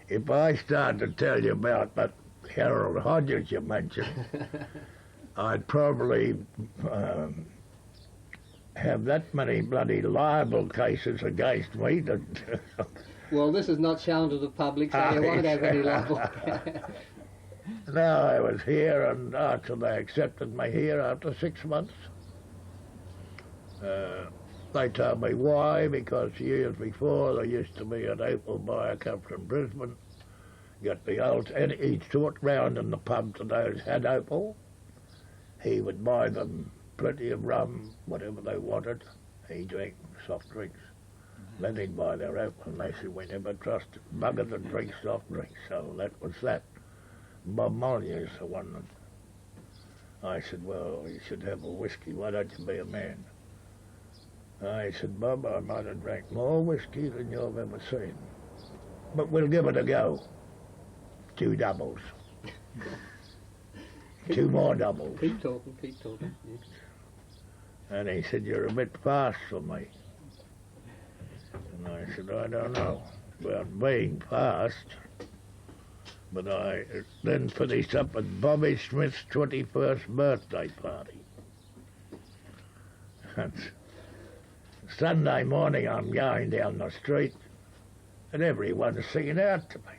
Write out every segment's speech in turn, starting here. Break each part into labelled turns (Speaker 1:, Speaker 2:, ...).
Speaker 1: If I start to tell you about that Harold Hodges you mentioned, I'd probably have that many bloody libel cases against me that...
Speaker 2: Well, this is not shown to the public, so you won't have any libel.
Speaker 1: Now I was here, and after they accepted me here after 6 months, they told me why, because years before there used to be an opal buyer come from Brisbane, got the old, and he'd sort round in the pub to those had opal. He would buy them plenty of rum, whatever they wanted. He drank soft drinks. Then he'd buy their opal, and they said, we never trust a bugger that drinks soft drinks. So that was that. Bob Mollier's the one that I said, well, you should have a whiskey, why don't you be a man? I said, Bob, I might have drank more whiskey than you've ever seen, but we'll give it a go. 2 doubles. 2 more doubles.
Speaker 2: Keep talking, keep talking. Yeah.
Speaker 1: And he said, you're a bit fast for me. And I said, I don't know about being fast. But I then finished up at Bobby Smith's 21st birthday party. Sunday morning I'm going down the street and everyone's singing out to me,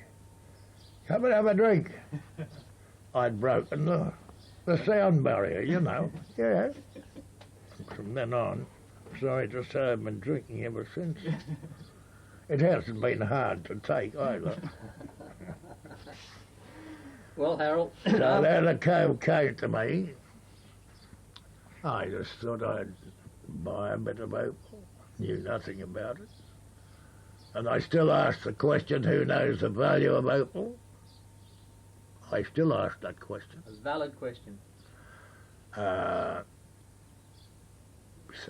Speaker 1: come and have a drink. I'd broken the sound barrier, you know. Yeah. From then on, sorry to say, I've been drinking ever since. It hasn't been hard to take either.
Speaker 2: Well, Harold...
Speaker 1: So then the came to me. I just thought I'd buy a bit of opal. Knew nothing about it. And I still ask the question, who knows the value of opal? I still ask that question.
Speaker 2: A valid question.
Speaker 1: So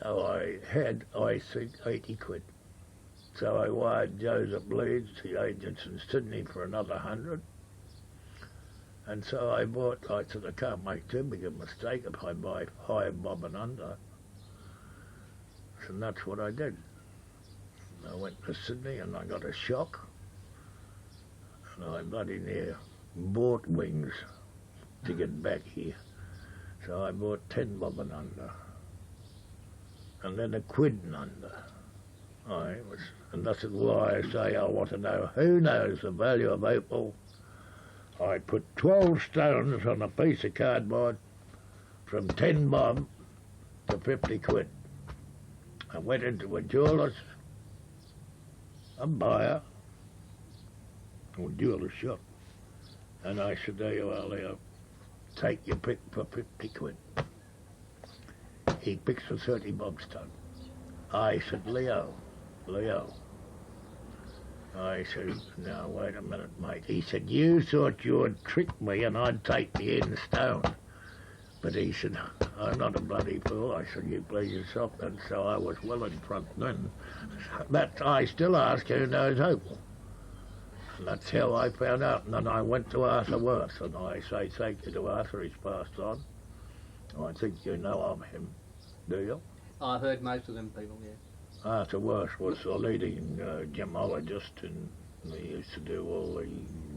Speaker 1: I had, I think, 80 quid. So I wired Joseph Leeds, the agents in Sydney, for another 100. And so I bought, I said, I can't make too big a mistake if I buy 5 bob and under. And that's what I did. I went to Sydney and I got a shock. And I bloody near bought wings to get back here. So I bought 10 bob and under. And then a quid and under. And that's why I say I want to know who knows the value of opal. I put 12 stones on a piece of cardboard from 10 bob to 50 quid. I went into a jeweller's, a buyer, or jeweller's shop, and I said, there you are, Leo, take your pick for 50 quid. He picks for 30 bob stone. I said, Leo. I said, now wait a minute, mate. He said, you thought you would trick me and I'd take the end stone. But he said, I'm not a bloody fool. I said, you please yourself then. So I was well in front then. But I still ask who knows opal. And that's how I found out. And then I went to Arthur Worth, and I say thank you to Arthur, he's passed on. I think you know of him, do you?
Speaker 2: I've heard most of them people, yeah.
Speaker 1: Arthur Worth was a leading gemologist, and he used to do all the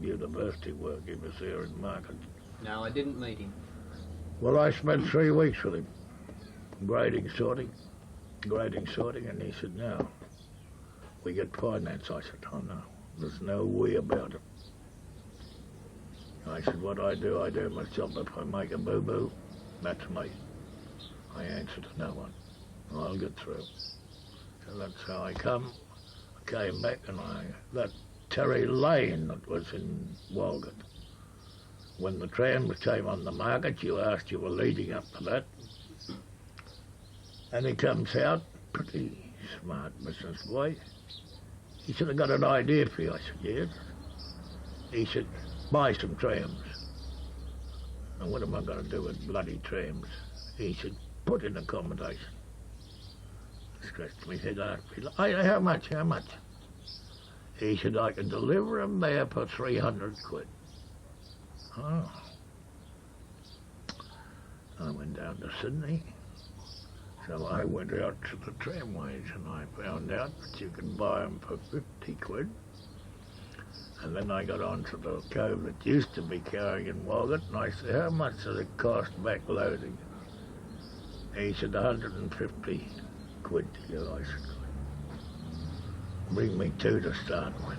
Speaker 1: university work. He was there in Market.
Speaker 2: No, I didn't meet him.
Speaker 1: Well, I spent 3 weeks with him, grading, sorting, and he said, now, we get finance. I said, oh no, there's no way about it. I said, what I do myself. If I make a boo-boo, that's me. I answer to no one. I'll get through. So that's how I came back, and that Terry Lane that was in Walgett. When the trams came on the market, you were leading up to that. And he comes out, pretty smart business boy. He said, I got an idea for you. I said, yes. He said, buy some trams. And what am I going to do with bloody trams? He said, put in accommodation. Scratched my head out. How much? He said, I can deliver them there for 300 quid. Oh. I went down to Sydney. So I went out to the tramways and I found out that you could buy them for 50 quid. And then I got on to the cove that used to be carrying in Walgett, and I said, how much does it cost back loading? He said, 150 quid to you. I said, bring me 2 to start with.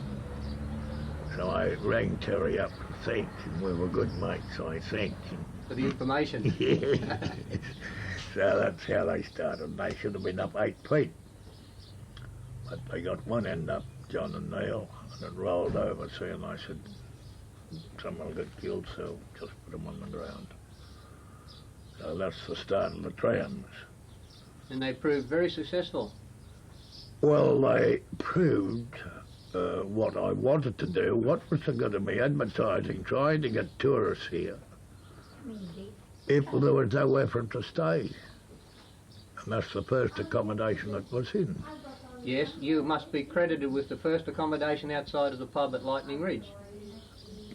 Speaker 1: So I rang Terry up and thanked him. We were good mates, so I thanked him.
Speaker 2: For the information.
Speaker 1: Yeah. So that's how they started. They should have been up 8 feet. But they got one end up, John and Neil, and it rolled over. See, and I said, someone will get killed, so just put them on the ground. So that's the start of the trams.
Speaker 2: And they proved very successful.
Speaker 1: Well, they proved what I wanted to do. What was the good of me advertising, trying to get tourists here, if there was nowhere for them to stay? And that's the first accommodation that was in.
Speaker 2: Yes, you must be credited with the first accommodation outside of the pub at Lightning Ridge.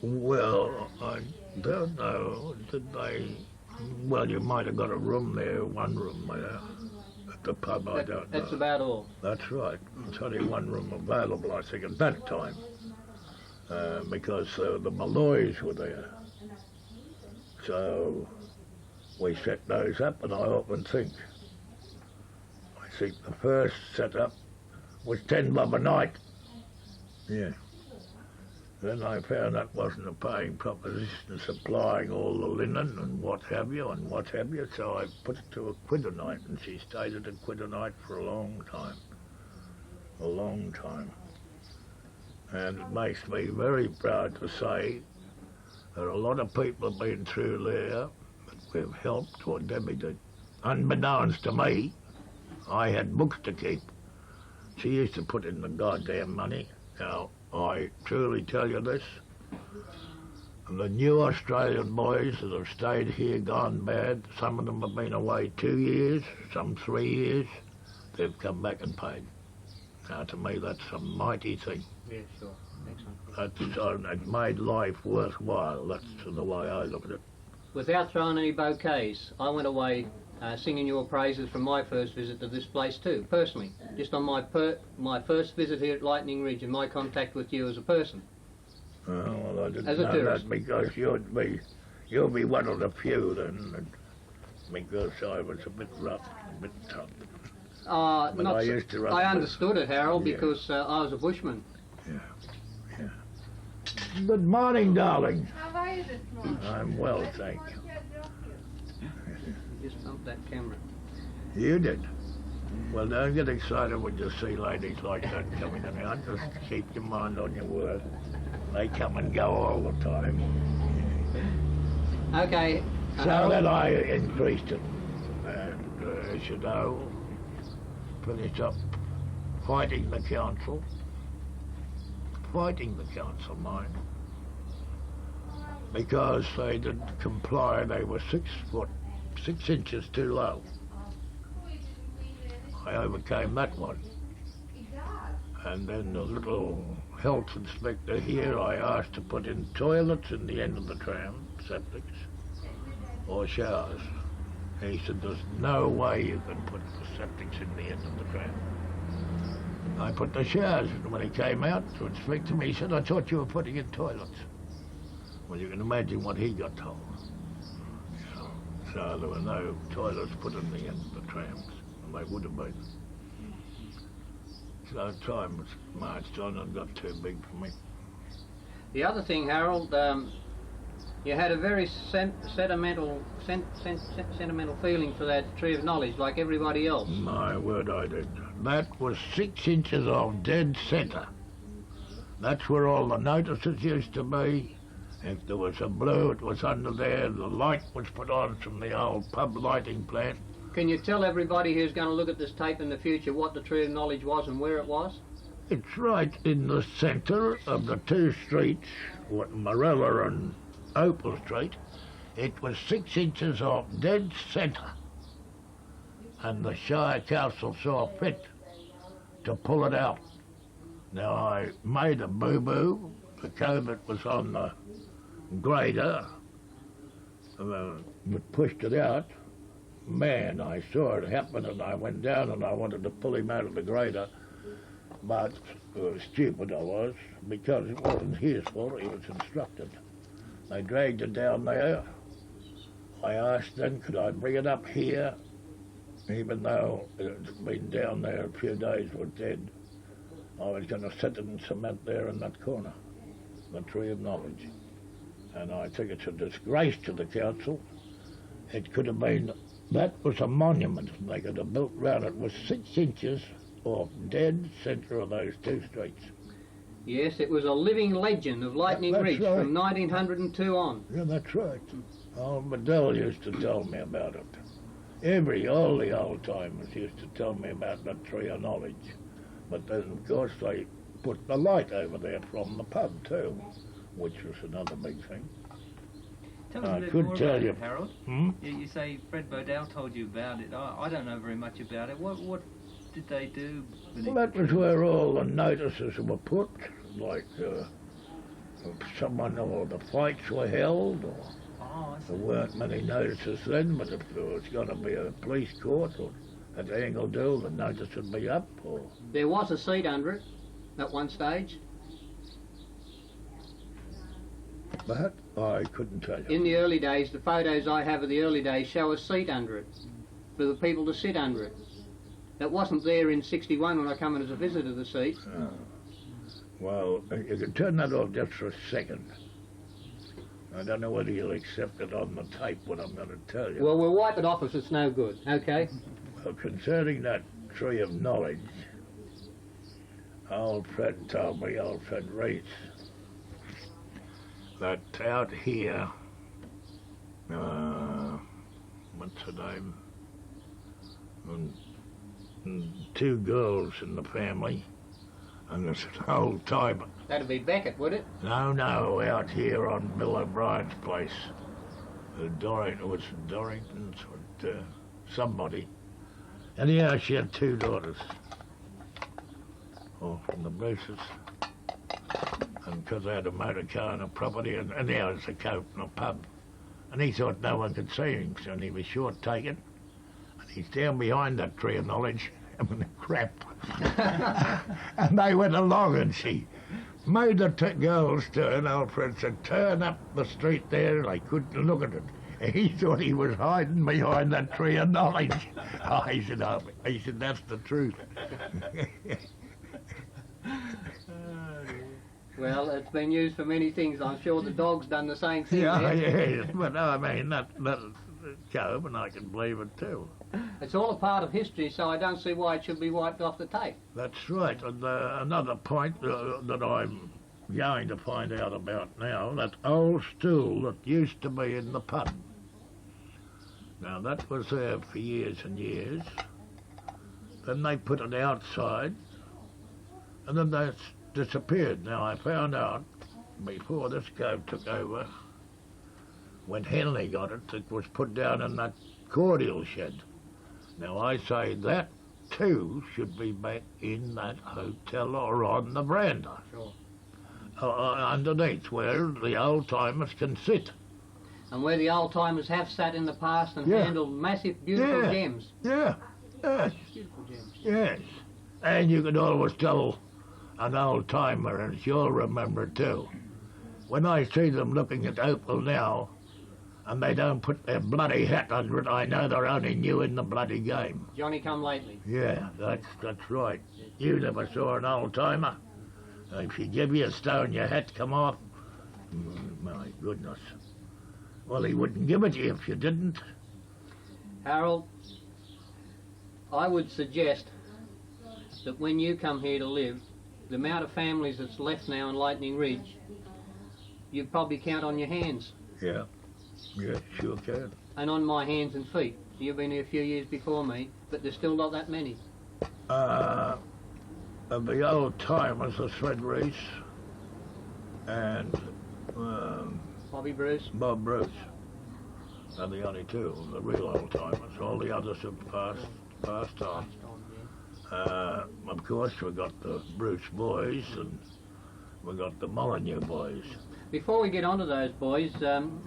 Speaker 1: Well, I don't know. Did they? Well, you might have got a room there, one room there. At the pub, I don't know.
Speaker 2: That's about all.
Speaker 1: That's right. There's only one room available, I think, at that time, because the Malloys were there. So we set those up, and I often think the first setup was 10 bob a night. Yeah. Then I found that wasn't a paying proposition, supplying all the linen and what have you, so I put it to £1 a night, and she stayed at £1 a night for a long time. And it makes me very proud to say that a lot of people have been through there that we've helped, or Debbie did. Unbeknownst to me, I had books to keep. She used to put in the goddamn money. Now, I truly tell you this, the new Australian boys that have stayed here, gone bad, some of them have been away 2 years, some 3 years, they've come back and paid. Now, to me, that's a mighty thing.
Speaker 2: Yeah, sure. Excellent.
Speaker 1: It made life worthwhile. That's the way I look at it.
Speaker 2: Without throwing any bouquets, I went away singing your praises from my first visit to this place too, personally. Just on my first visit here at Lightning Ridge and my contact with you as a person.
Speaker 1: Well, I didn't
Speaker 2: as a
Speaker 1: know
Speaker 2: tourist.
Speaker 1: that because you'll be one of the few then, because I was a bit rough, a bit tough. But I used to
Speaker 2: I understood it, Harold,
Speaker 1: Yeah.
Speaker 2: because I was a bushman.
Speaker 1: Yeah. Good morning, darling.
Speaker 3: How are you this morning?
Speaker 1: I'm well, thank you.
Speaker 2: Just bump that camera.
Speaker 1: You did. Well, don't get excited when you see ladies like that coming in and out. Just keep your mind on your work. They come and go all the time.
Speaker 2: Okay.
Speaker 1: So then I increased it. And as you know, finished up fighting the council, mind. Because they didn't comply, they were 6 inches too low. I overcame that one. And then the little health inspector here, I asked to put in toilets in the end of the tram, septics, or showers. He said, there's no way you can put the septics in the end of the tram. I put the showers in. When he came out to inspect them, he said, I thought you were putting in toilets. Well, you can imagine what he got told. So there were no toilets put in the end of the trams, and they would have been. So time was marched on and got too big for me.
Speaker 2: The other thing, Harold, you had a very sentimental feeling for that tree of knowledge, like everybody else.
Speaker 1: My word, I did. That was 6 inches of dead centre. That's where all the notices used to be. If there was a blue, it was under there. The light was put on from the old pub lighting plant.
Speaker 2: Can you tell everybody who's going to look at this tape in the future what the tree of knowledge was and where it was?
Speaker 1: It's right in the centre of the 2 streets, Morella and Opal Street. It was 6 inches off dead centre. And the Shire Council saw fit to pull it out. Now, I made a boo-boo. The COVID was on the grader. We pushed it out. Man, I saw it happen, and I went down and I wanted to pull him out of the grader. But stupid I was, because it wasn't his fault, he was instructed. They dragged it down there. I asked them, could I bring it up here, even though it's been down there a few days, was dead. I was going to set it in cement there in that corner, the Tree of Knowledge. And I think it's a disgrace to the council. It could have been, that was a monument they could have built round it. It was 6 inches off dead centre of those 2 streets.
Speaker 2: Yes, it was a living legend of Lightning Ridge
Speaker 1: right.
Speaker 2: from 1902 on.
Speaker 1: Yeah, that's right. Old Bedell used to tell me about it. All the old timers used to tell me about that Tree of Knowledge. But then, of course, they put the light over there from the pub too, which was another big thing.
Speaker 3: Tell us a bit more about it, Harold. You say Fred Bodell told you about it. I don't know very much about it. What did they do?
Speaker 1: Well, that was where all the notices were put, like someone or the fights were held, or there weren't many notices then, but if there was going to be a police court or at Angledale, the notice would be up. Or
Speaker 2: There was a seat under it at one stage.
Speaker 1: But I couldn't tell you.
Speaker 2: In the early days, the photos I have of the early days show a seat under it, for the people to sit under it. That wasn't there in '61 when I come in as a visitor, the seat.
Speaker 1: Well, you can turn that off just for a second. I don't know whether you'll accept it on the tape, what I'm going to tell you.
Speaker 2: Well, we'll wipe it off if it's no good, okay?
Speaker 1: Well, concerning that Tree of Knowledge, old Fred told me, old Fred Reese, that out here, what's her name? And 2 girls in the family, and there's an old timer.
Speaker 2: That'd be Beckett, would it?
Speaker 1: No, out here on Bill O'Brien's place. It was Dorrington's, somebody. Anyhow, she had 2 daughters. All from the Bruces. And because they had a motor car and a property, and anyhow, it's a coat and a pub. And he thought no one could see him, so he was short taken. And he's down behind that Tree of Knowledge, having a crap. And they went along, and she made the girls turn. Old Fred said, turn up the street there. They couldn't look at it. And he thought he was hiding behind that Tree of Knowledge. He said, that's the truth.
Speaker 2: Well, it's been used for many things. I'm sure the dog's done the same thing.
Speaker 1: Yeah, but I mean, that'll go, and I can believe it too.
Speaker 2: It's all a part of history, so I don't see why it should be wiped off the tape.
Speaker 1: That's right. And another point that I'm going to find out about now, that old stool that used to be in the pub. Now, that was there for years and years. Then they put it outside, and then they disappeared. Now, I found out before this guy took over, when Henley got it, it was put down in that cordial shed. Now, I say that, too, should be back in that hotel or on the veranda.
Speaker 2: Sure.
Speaker 1: Underneath, where the old-timers can sit.
Speaker 2: And where the old-timers have sat in the past and handled massive, beautiful gems.
Speaker 1: Yeah, yes.
Speaker 2: Beautiful gems.
Speaker 1: Yes. And you could always tell an old-timer, and you'll remember, too. When I see them looking at Opal now, and they don't put their bloody hat under it, I know they're only new in the bloody game.
Speaker 2: Johnny come lately.
Speaker 1: Yeah, that's right. You never saw an old-timer. If she give you a stone, your hat come off. My goodness. Well, he wouldn't give it to you if you didn't.
Speaker 2: Harold, I would suggest that when you come here to live, the amount of families that's left now in Lightning Ridge, you'd probably count on your hands.
Speaker 1: Yeah, sure can.
Speaker 2: And on my hands and feet. You've been here a few years before me, but there's still not that many.
Speaker 1: Of the old timers, the Fred Reese and
Speaker 2: Bobby Bruce.
Speaker 1: Bob Bruce. They're the only 2, the real old timers. All the others have passed on. Of course, we got the Bruce boys and we got the Molyneux boys.
Speaker 2: Before we get on to those boys,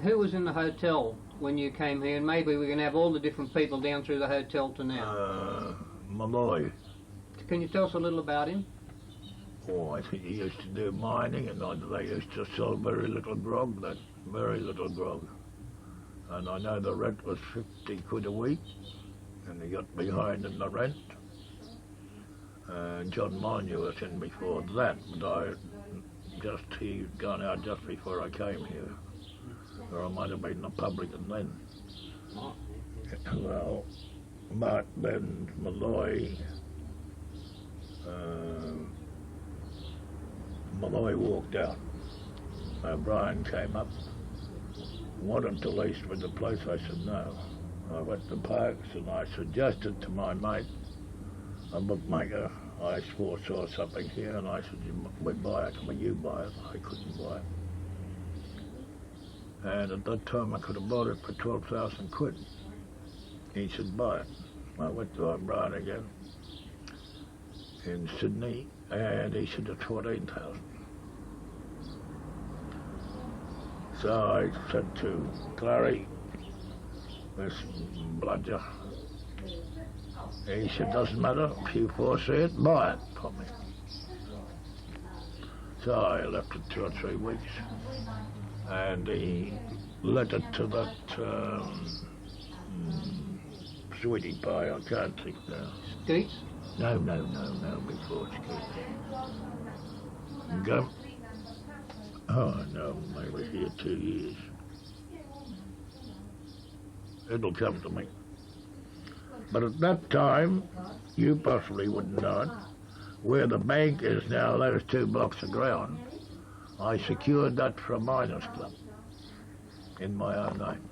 Speaker 2: who was in the hotel when you came here? And maybe we can have all the different people down through the hotel to now.
Speaker 1: Malloy.
Speaker 2: Can you tell us a little about him?
Speaker 1: Oh, I think he used to do mining, and they used to sell very little grog, very little grog. And I know the rent was 50 quid a week, and he got behind in the rent. John Moyneux was in before that, but he'd gone out just before I came here. Or I might have been a publican then. Well, but then Malloy walked out. Brian came up, wanted to lease me the place. I said no. I went to Parks and I suggested to my mate, a bookmaker, I foresaw something here, and I said, we buy it. Will you buy it? I couldn't buy it. And at that time I could have bought it for 12,000 quid. He said, buy it. I went to O'Brien again in Sydney, and he said it's 14,000. So I said to Clary, this bludger, he said, doesn't matter, if you foresee it, buy it for me. So I left it 2 or 3 weeks, and he let it to that sweetie pie, I can't think now.
Speaker 2: Skeets?
Speaker 1: No, before Skeets. Go. Oh no, they were here 2 years. It'll come to me. But at that time, you possibly wouldn't know it, where the bank is now, those 2 blocks of ground, I secured that for a miners' club in my own name.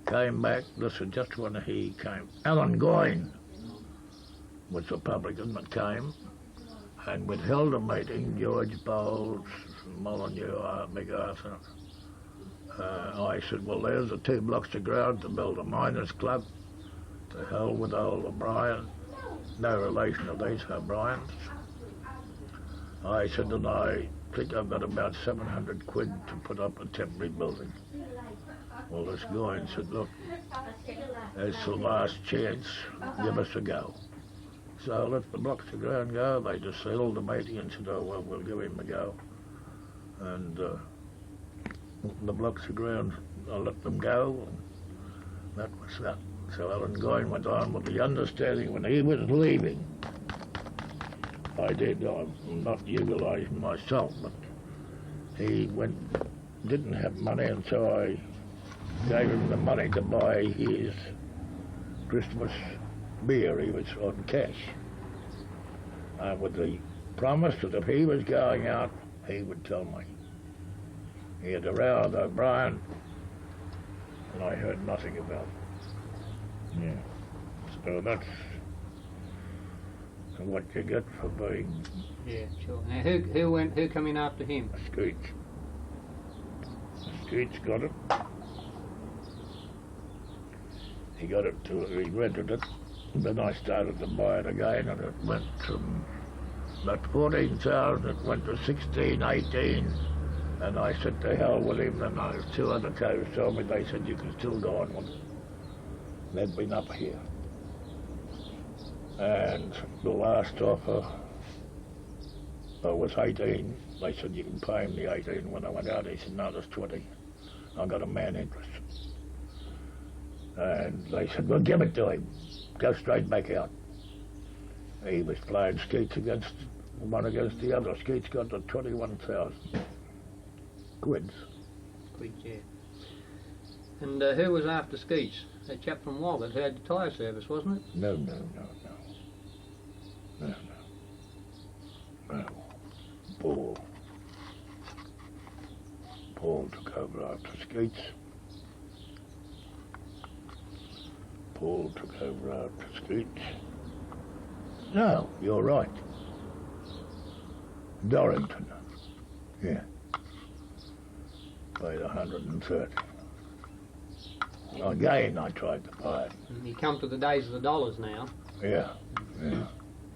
Speaker 1: Came back, this was just when he came. Alan Goyne was the publican that came, and we'd held a meeting, George Bowles, Molyneux, MacArthur. I said, well, there's the 2 blocks of ground to build a miners' club. To hell with old O'Brien, no relation of these O'Briens. I said, and I think I've got about 700 quid to put up a temporary building. Well, this guy said, look, it's the last chance, give us a go. So I let the blocks of ground go. They just settled the meeting and said, oh, well, we'll give him a go. And the blocks of ground, I let them go, and that was that. So Alan Goyne went on with the understanding when he was leaving, I'm not utilising myself, but he didn't have money, and so I gave him the money to buy his Christmas beer. He was on cash. With the promise that if he was going out, he would tell me. He had a row with O'Brien, and I heard nothing about it. Yeah. So that's what you get for being...
Speaker 2: Yeah, sure. Now who come in after him?
Speaker 1: Skeets. Skeets got it. He got it he rented it. Then I started to buy it again, and it went from that 14,000, it went to 16, 18, and I said to hell with him, and 2 other cows told me, they said you can still go on with it. They'd been up here. And the last offer was 18. They said you can pay him the 18. When I went out, he said, no, there's 20. I got a man interested. And they said, well, give it to him. Go straight back out. He was playing Skeets against one against the other. Skeets got to 21,000 quids.
Speaker 2: Quids, yeah. And who was after Skeets? That chap from Walgett who had the tyre service, wasn't it?
Speaker 1: No. Paul took over after Skeets. No, you're right. Dorrington. Yeah. Paid 130. Again, I tried to buy it.
Speaker 2: And you come to the days of the dollars now.
Speaker 1: Yeah.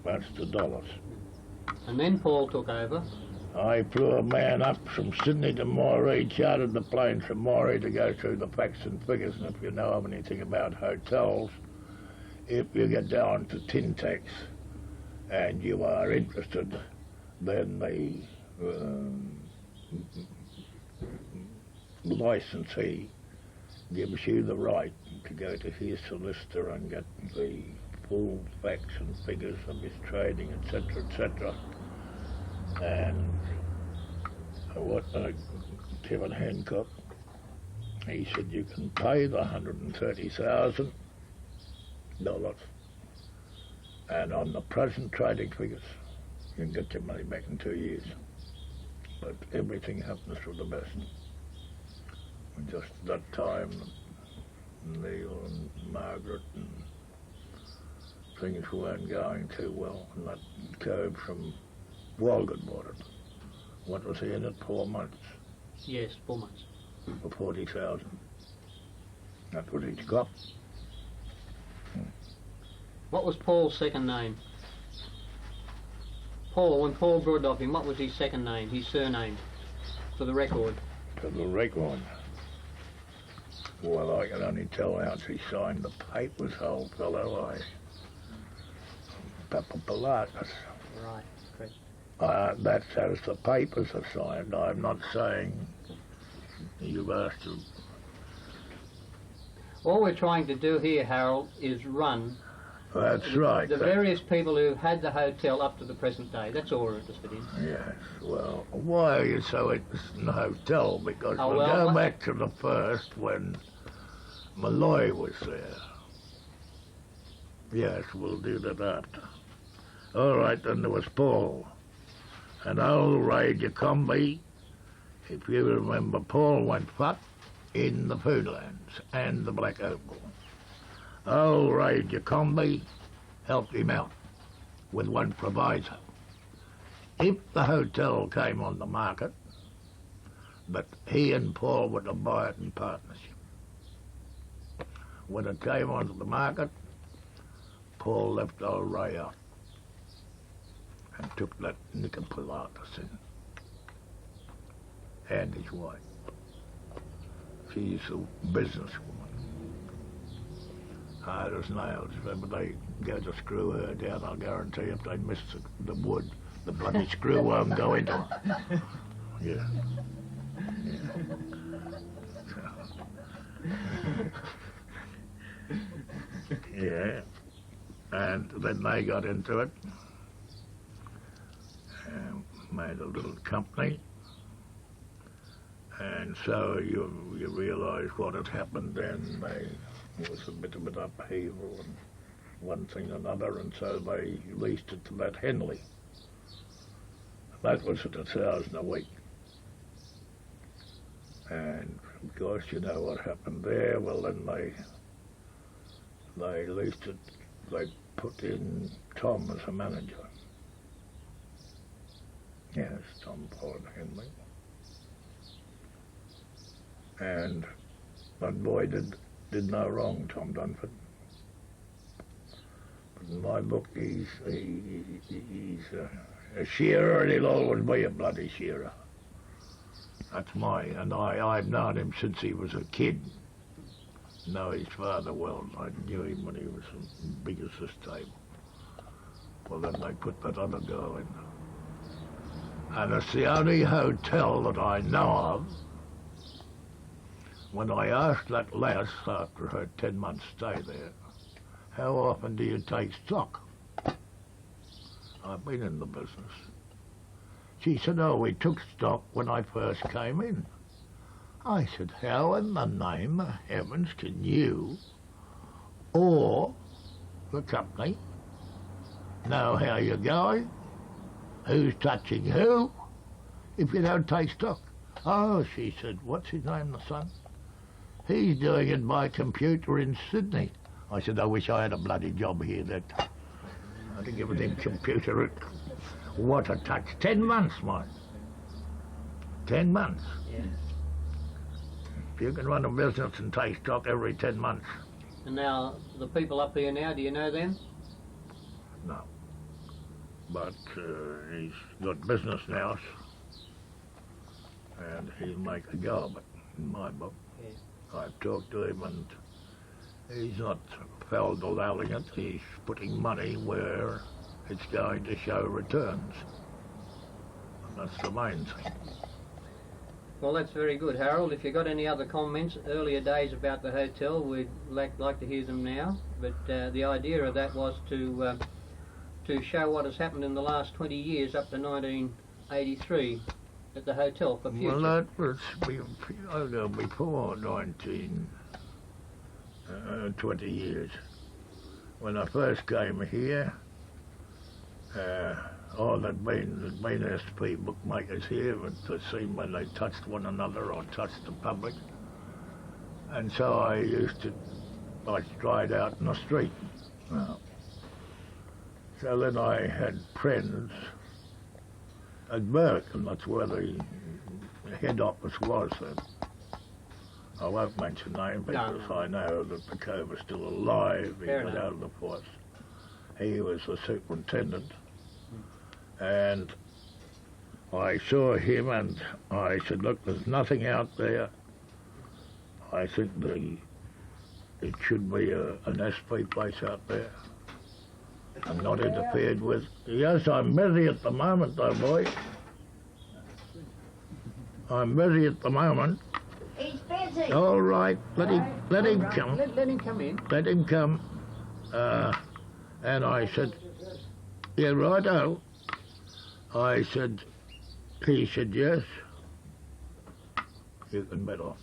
Speaker 1: That's the dollars.
Speaker 2: And then Paul took over.
Speaker 1: I flew a man up from Sydney to Moree, chartered the plane from Moree to go through the facts and figures. And if you know of anything about hotels, if you get down to tin tacks and you are interested then the licensee gives you the right to go to his solicitor and get the full facts and figures of his trading, etc., etc. And what Kevin Hancock, he said you can pay the $130,000, and on the present trading figures, you can get your money back in 2 years. But everything happens for the best. And just that time, Neil and Margaret and things weren't going too well. And that cove from Walgett bought it. What was he in it? 4 months?
Speaker 2: Yes, 4 months.
Speaker 1: For 40,000. That was each got.
Speaker 2: What was Paul's second name? Paul, when Paul brought off him, what was his second name, his surname, for the record?
Speaker 1: For the record? Well, I can only tell how he signed the papers, old fellow. Papa Pilatus.
Speaker 2: Right, correct.
Speaker 1: That's as the papers are signed. I'm not saying you've asked to.
Speaker 2: All we're trying to do here, Harold, is run
Speaker 1: That's right.
Speaker 2: the various people who've had the hotel up to the present day. That's all we're interested in.
Speaker 1: Yes, well, why are you so interested in the hotel? Because
Speaker 2: Oh,
Speaker 1: we'll
Speaker 2: well,
Speaker 1: go back to the first when Malloy was there. Yes, we'll do that after. All right, then there was Paul. And old Ray Jacombe, if you remember, Paul went fat in the Foodlands and the Black Opal. Old Ray Jacombe helped him out with one proviso. If the hotel came on the market, but he and Paul were to buy it in partnership. When it came onto the market, Paul left old Ray out and took that Pilatus in, and his wife. She's a businesswoman. Hard as nails. If ever they go to screw her down, I'll guarantee if they miss the wood, the bloody screw won't go into her. Yeah. Yeah. And then they got into it, made a little company, and so you realise what had happened then. There was a bit of an upheaval and one thing and another, and so they leased it to that Henley. That was at $1,000 a week. And of course you know what happened there. Well, then they leased it, they put in Tom as a manager. Yes, Tom Paul Henley. And that boy did no wrong, Tom Dunford. But in my book, he's a shearer, and he'll always be a bloody shearer. That's and I've known him since he was a kid. Know his father well. I knew him when he was as big as this table. Well, then they put that other girl in. And it's the only hotel that I know of. When I asked that lass after her 10-month stay there, how often do you take stock? I've been in the business. She said, oh, we took stock when I first came in. I said, how in the name of heavens can you or the company know how you're going, who's touching who, if you don't take stock? Oh, she said, what's his name, the son? He's doing it by computer in Sydney. I said, I wish I had a bloody job here that I'd have given him computer. What a touch. 10 months, mate. 10 months.
Speaker 2: Yeah.
Speaker 1: If you can run a business and take stock every 10 months.
Speaker 2: And now, the people up here now, do you know them?
Speaker 1: No. But he's got business now, and he'll make a go of it, in my book.
Speaker 2: Yeah.
Speaker 1: I've talked to him, and he's not fell-dallying it. He's putting money where it's going to show returns. That's the main thing.
Speaker 2: Well, that's very good, Harold. If you've got any other comments, earlier days about the hotel, we'd like to hear them now. But the idea of that was to show what has happened in the last 20 years up to 1983 at the hotel for future.
Speaker 1: Well, that was before 20 years. When I first came here, there'd been SP bookmakers here to see when they touched one another or touched the public. And so I strayed out in the street. So then I had friends at Burke, and that's where the head office was then. I won't mention name because I know that the cove is still alive. He got out of the force. He was the superintendent. And I saw him and I said, look, there's nothing out there. I think it should be an SP place out there. I'm not interfered with. Yes, I'm busy at the moment though, boy. I'm busy at the moment.
Speaker 4: He's busy.
Speaker 1: All right, let him come.
Speaker 2: Let him come in.
Speaker 1: Let him come. And I said, yeah, righto. I said, he said, yes. You can bet off.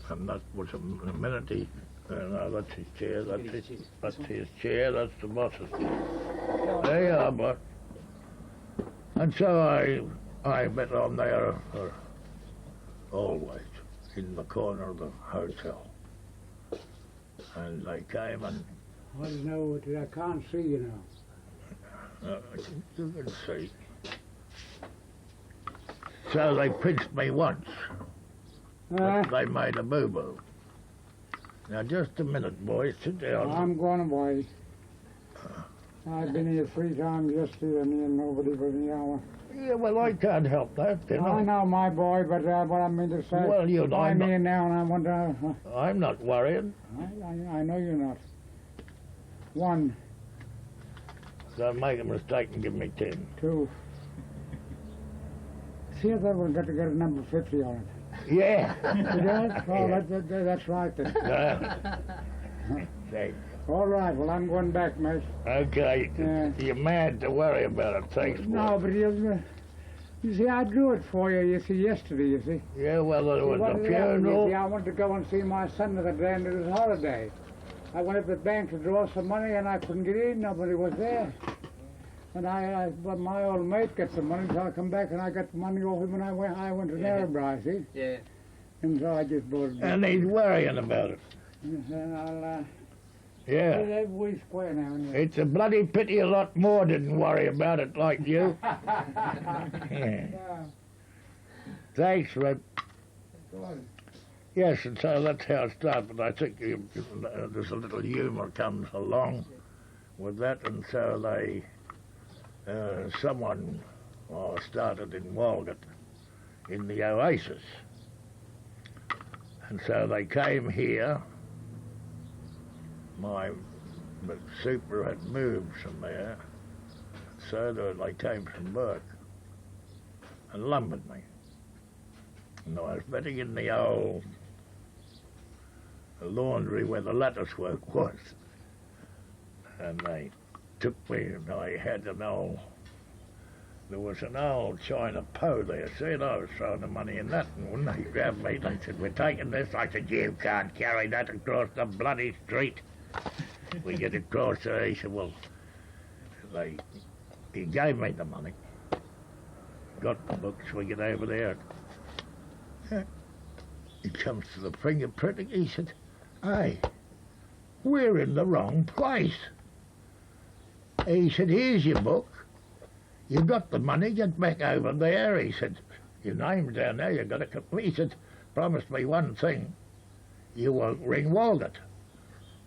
Speaker 1: And that was a minute. No, that's his chair. That's his chair. That's the boss's chair. There you are, boss. And so I bet on there always in the corner of the hotel. And they came and...
Speaker 5: I don't know what I can't see, you know.
Speaker 1: You can see. So they pinched me once. But they made a boo-boo. Now just a minute, boys, sit down.
Speaker 5: I'm going away. I've been here 3 times yesterday and nobody but me hour.
Speaker 1: Yeah, well, I can't help that, you know.
Speaker 5: I know, my boy, but what I mean to say...
Speaker 1: Well, you know,
Speaker 5: I'm here now and I want to...
Speaker 1: I'm not worrying.
Speaker 5: I know you're not. 1.
Speaker 1: Don't make a mistake and give me 10.
Speaker 5: 2. See if that one got to get a number 50 on it.
Speaker 1: Yeah.
Speaker 5: You does? Oh,
Speaker 1: Yeah.
Speaker 5: that's right then.
Speaker 1: Thanks.
Speaker 5: All right, well, I'm going back, mate.
Speaker 1: Okay, you're mad to worry about it. Thanks, boy.
Speaker 5: No, but you see, I drew it for you, yesterday, you see.
Speaker 1: Yeah, well, it was a
Speaker 5: You
Speaker 1: funeral.
Speaker 5: see, I wanted to go and see my son the other day, and it was holiday. I went up to the bank to draw some money, and I couldn't get in. Nobody was there. And but my old mate got some money, so I come back and I got the money off him, and I went to Narrabri, see?
Speaker 2: Yeah.
Speaker 5: And so I just bought it.
Speaker 1: And he's worrying about it.
Speaker 5: And I'll,
Speaker 1: Yeah.
Speaker 5: we square now. And
Speaker 1: It's a bloody pity a lot more didn't worry about it like you. Yeah. Thanks, Red. Yes, and so that's how it started, but I think there's a little humour comes along with that, and so someone started in Walgett in the Oasis. And so they came here. The super had moved from there, so they came from Burke and lumbered me. And I was betting in the old laundry where the lattice work was. And they took me, and I had there was an old China Poe there, see, and I was throwing the money in that, and when they grabbed me, they said, we're taking this. I said, you can't carry that across the bloody street. We get across there. He said, well, he gave me the money. Got the books, we get over there. He comes to the fingerprinting, he said, hey, we're in the wrong place. He said, here's your book. You got the money, get back over there. He said, your name's down there, you've got to complete. He said, promise me one thing, you won't ring Walgett.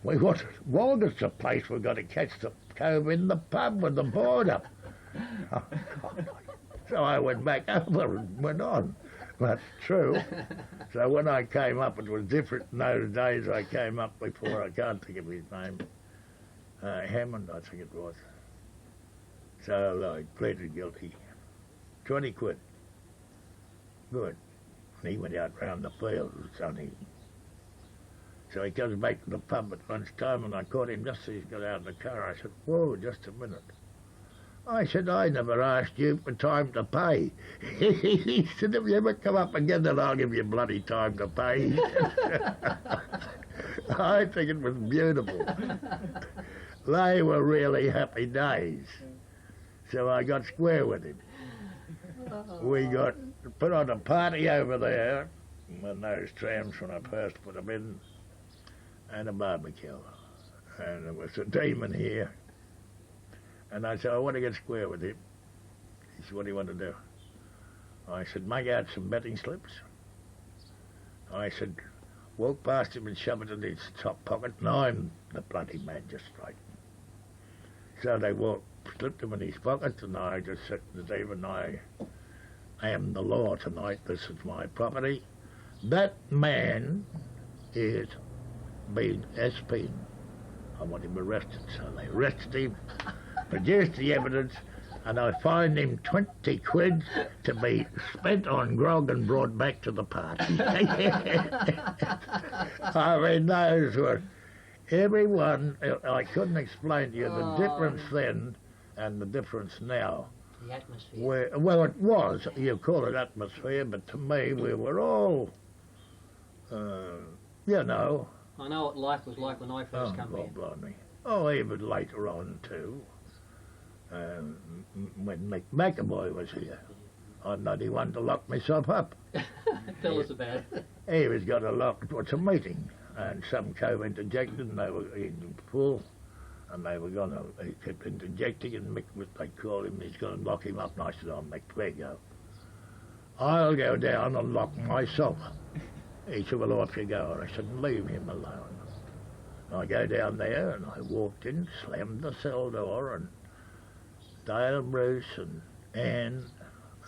Speaker 1: Walgett's the place we've got to catch the cove in the pub with the board up. Oh, God. So I went back over and went on. That's true. So when I came up, it was different in those days. I came up before, I can't think of his name, Hammond, I think it was. So I pleaded guilty 20 quid. Good. And he went out round the fields, sonny. So he comes back to the pub at lunchtime, and I caught him just as he's got out of the car. I said, whoa, just a minute. I said, I never asked you for time to pay. He said, if you ever come up again, then I'll give you bloody time to pay. I think it was beautiful. They were really happy days. So I got square with him. We got put on a party over there, in those trams when I first put them in, and a barbecue. And there was a demon here. And I said, I want to get square with him. He said, what do you want to do? I said, make out some betting slips. I said, walk past him and shove it in his top pocket, and I'm the bloody magistrate. So they slipped him in his pocket, and I just said to the demon, I am the law tonight, this is my property. That man is being SP'd. I want him arrested. So they arrested him, produced the evidence, and I fined him 20 quid to be spent on grog and brought back to the party. I mean, those were, everyone, I couldn't explain to you the difference then and the difference now.
Speaker 2: The atmosphere.
Speaker 1: Well, it was, you call it atmosphere, but to me we were all, you know.
Speaker 2: I know what life was like when I first come here.
Speaker 1: Blimey. Oh, even later on too. When Mick McAvoy was here, I'd not even want to lock myself up.
Speaker 2: Tell us about it.
Speaker 1: He was got a lock. What's a meeting? And some co-interjected, and they were in full, and they were going to. He kept interjecting, and Mick was. They called him. He's going to lock him up. And I said, "Oh, Mick, there you go. I'll go down and lock myself." He said, "Well, off you go." And I said, "Leave him alone." I go down there, and I walked in, slammed the cell door, and Dale, Bruce, and Anne,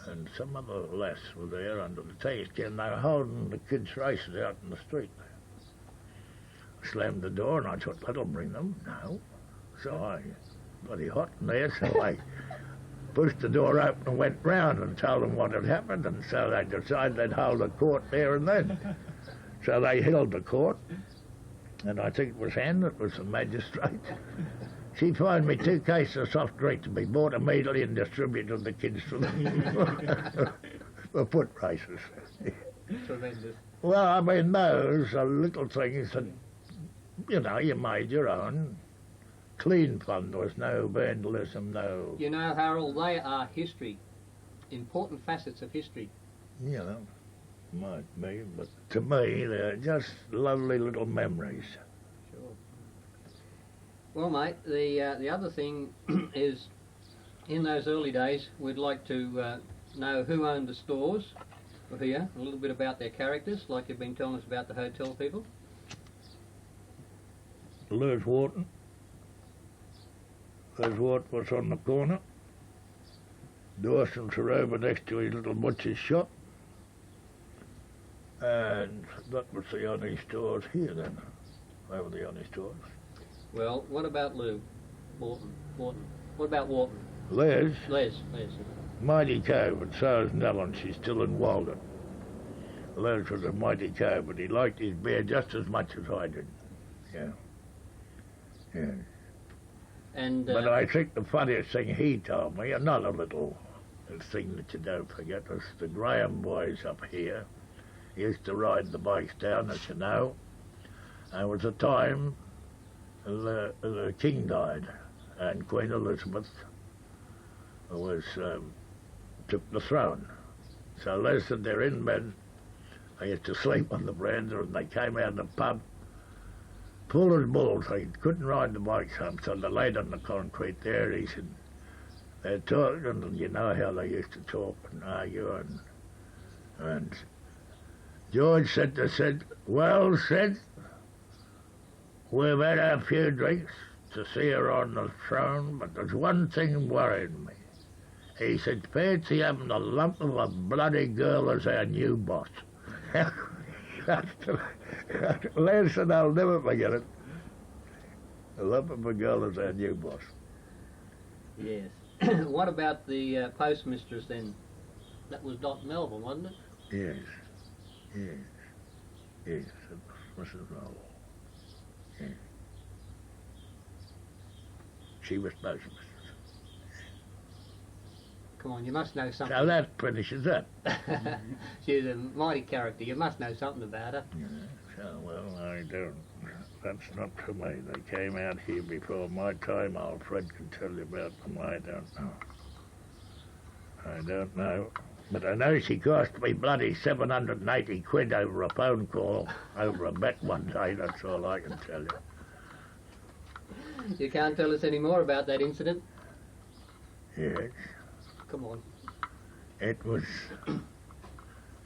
Speaker 1: and some other lass were there under the taste can. They were holding the kids' races out in the street. I slammed the door, and I thought, that'll bring them. No. So I, bloody hot in there, so I pushed the door open and went round and told them what had happened, and so they decided they'd hold a court there and then. So they held the court, and I think it was Anne that was the magistrate. She fined me 2 cases of soft drink to be bought immediately and distributed to the kids for foot races.
Speaker 2: Tremendous.
Speaker 1: Well, I mean, those are little things that, you know, you made your own. Clean fun. There was no vandalism, no...
Speaker 2: You know, Harold, they are history. Important facets of history.
Speaker 1: You know, might be, but to me, they're just lovely little memories.
Speaker 2: Sure. Well, mate, the other thing is, in those early days, we'd like to know who owned the stores here, a little bit about their characters, like you've been telling us about the hotel people.
Speaker 1: Lewis Wharton. Lewis Wharton was on the corner. Dawson's were over next to his little butcher's shop. And that was the only stores here then. They were the only stores.
Speaker 2: Well, what about Lou? Wharton. What about Wharton?
Speaker 1: Les.
Speaker 2: Mighty
Speaker 1: cove, and so is Nellen. She's still in Walden. Les was a mighty cove, but he liked his beer just as much as I did. Yeah.
Speaker 2: And,
Speaker 1: but I think the funniest thing he told me, another little thing that you don't forget, was the Graham boys up here. He used to ride the bikes down, as you know. There was a time the king died, and Queen Elizabeth was took the throne. So Les said they're in bed. They used to sleep on the veranda, and they came out of the pub, full as bulls. They couldn't ride the bikes home, so they laid on the concrete there. He said, they're talking, and you know how they used to talk and argue, and George said, well, we've had a few drinks to see her on the throne, but there's one thing worrying me. He said, fancy having a lump of a bloody girl as our new boss. Listen, I'll never forget it. A lump of a girl as our new boss.
Speaker 2: Yes. What about the postmistress then? That was Dot Melville, wasn't it?
Speaker 1: Yes, yes, yes, it was Mrs. Melville. Yes. She was both of us.
Speaker 2: Come on, you must know something.
Speaker 1: So that finishes it.
Speaker 2: She's a mighty character. You must know something about her.
Speaker 1: Yeah, so, well, I don't. That's not for me. They came out here before my time. Old Fred can tell you about them. I don't know. I don't know. But I know she cost me bloody 780 quid over a phone call, over a bet one day. That's all I can tell you.
Speaker 2: You can't tell us any more about that incident?
Speaker 1: Yes.
Speaker 2: Come on.
Speaker 1: It was...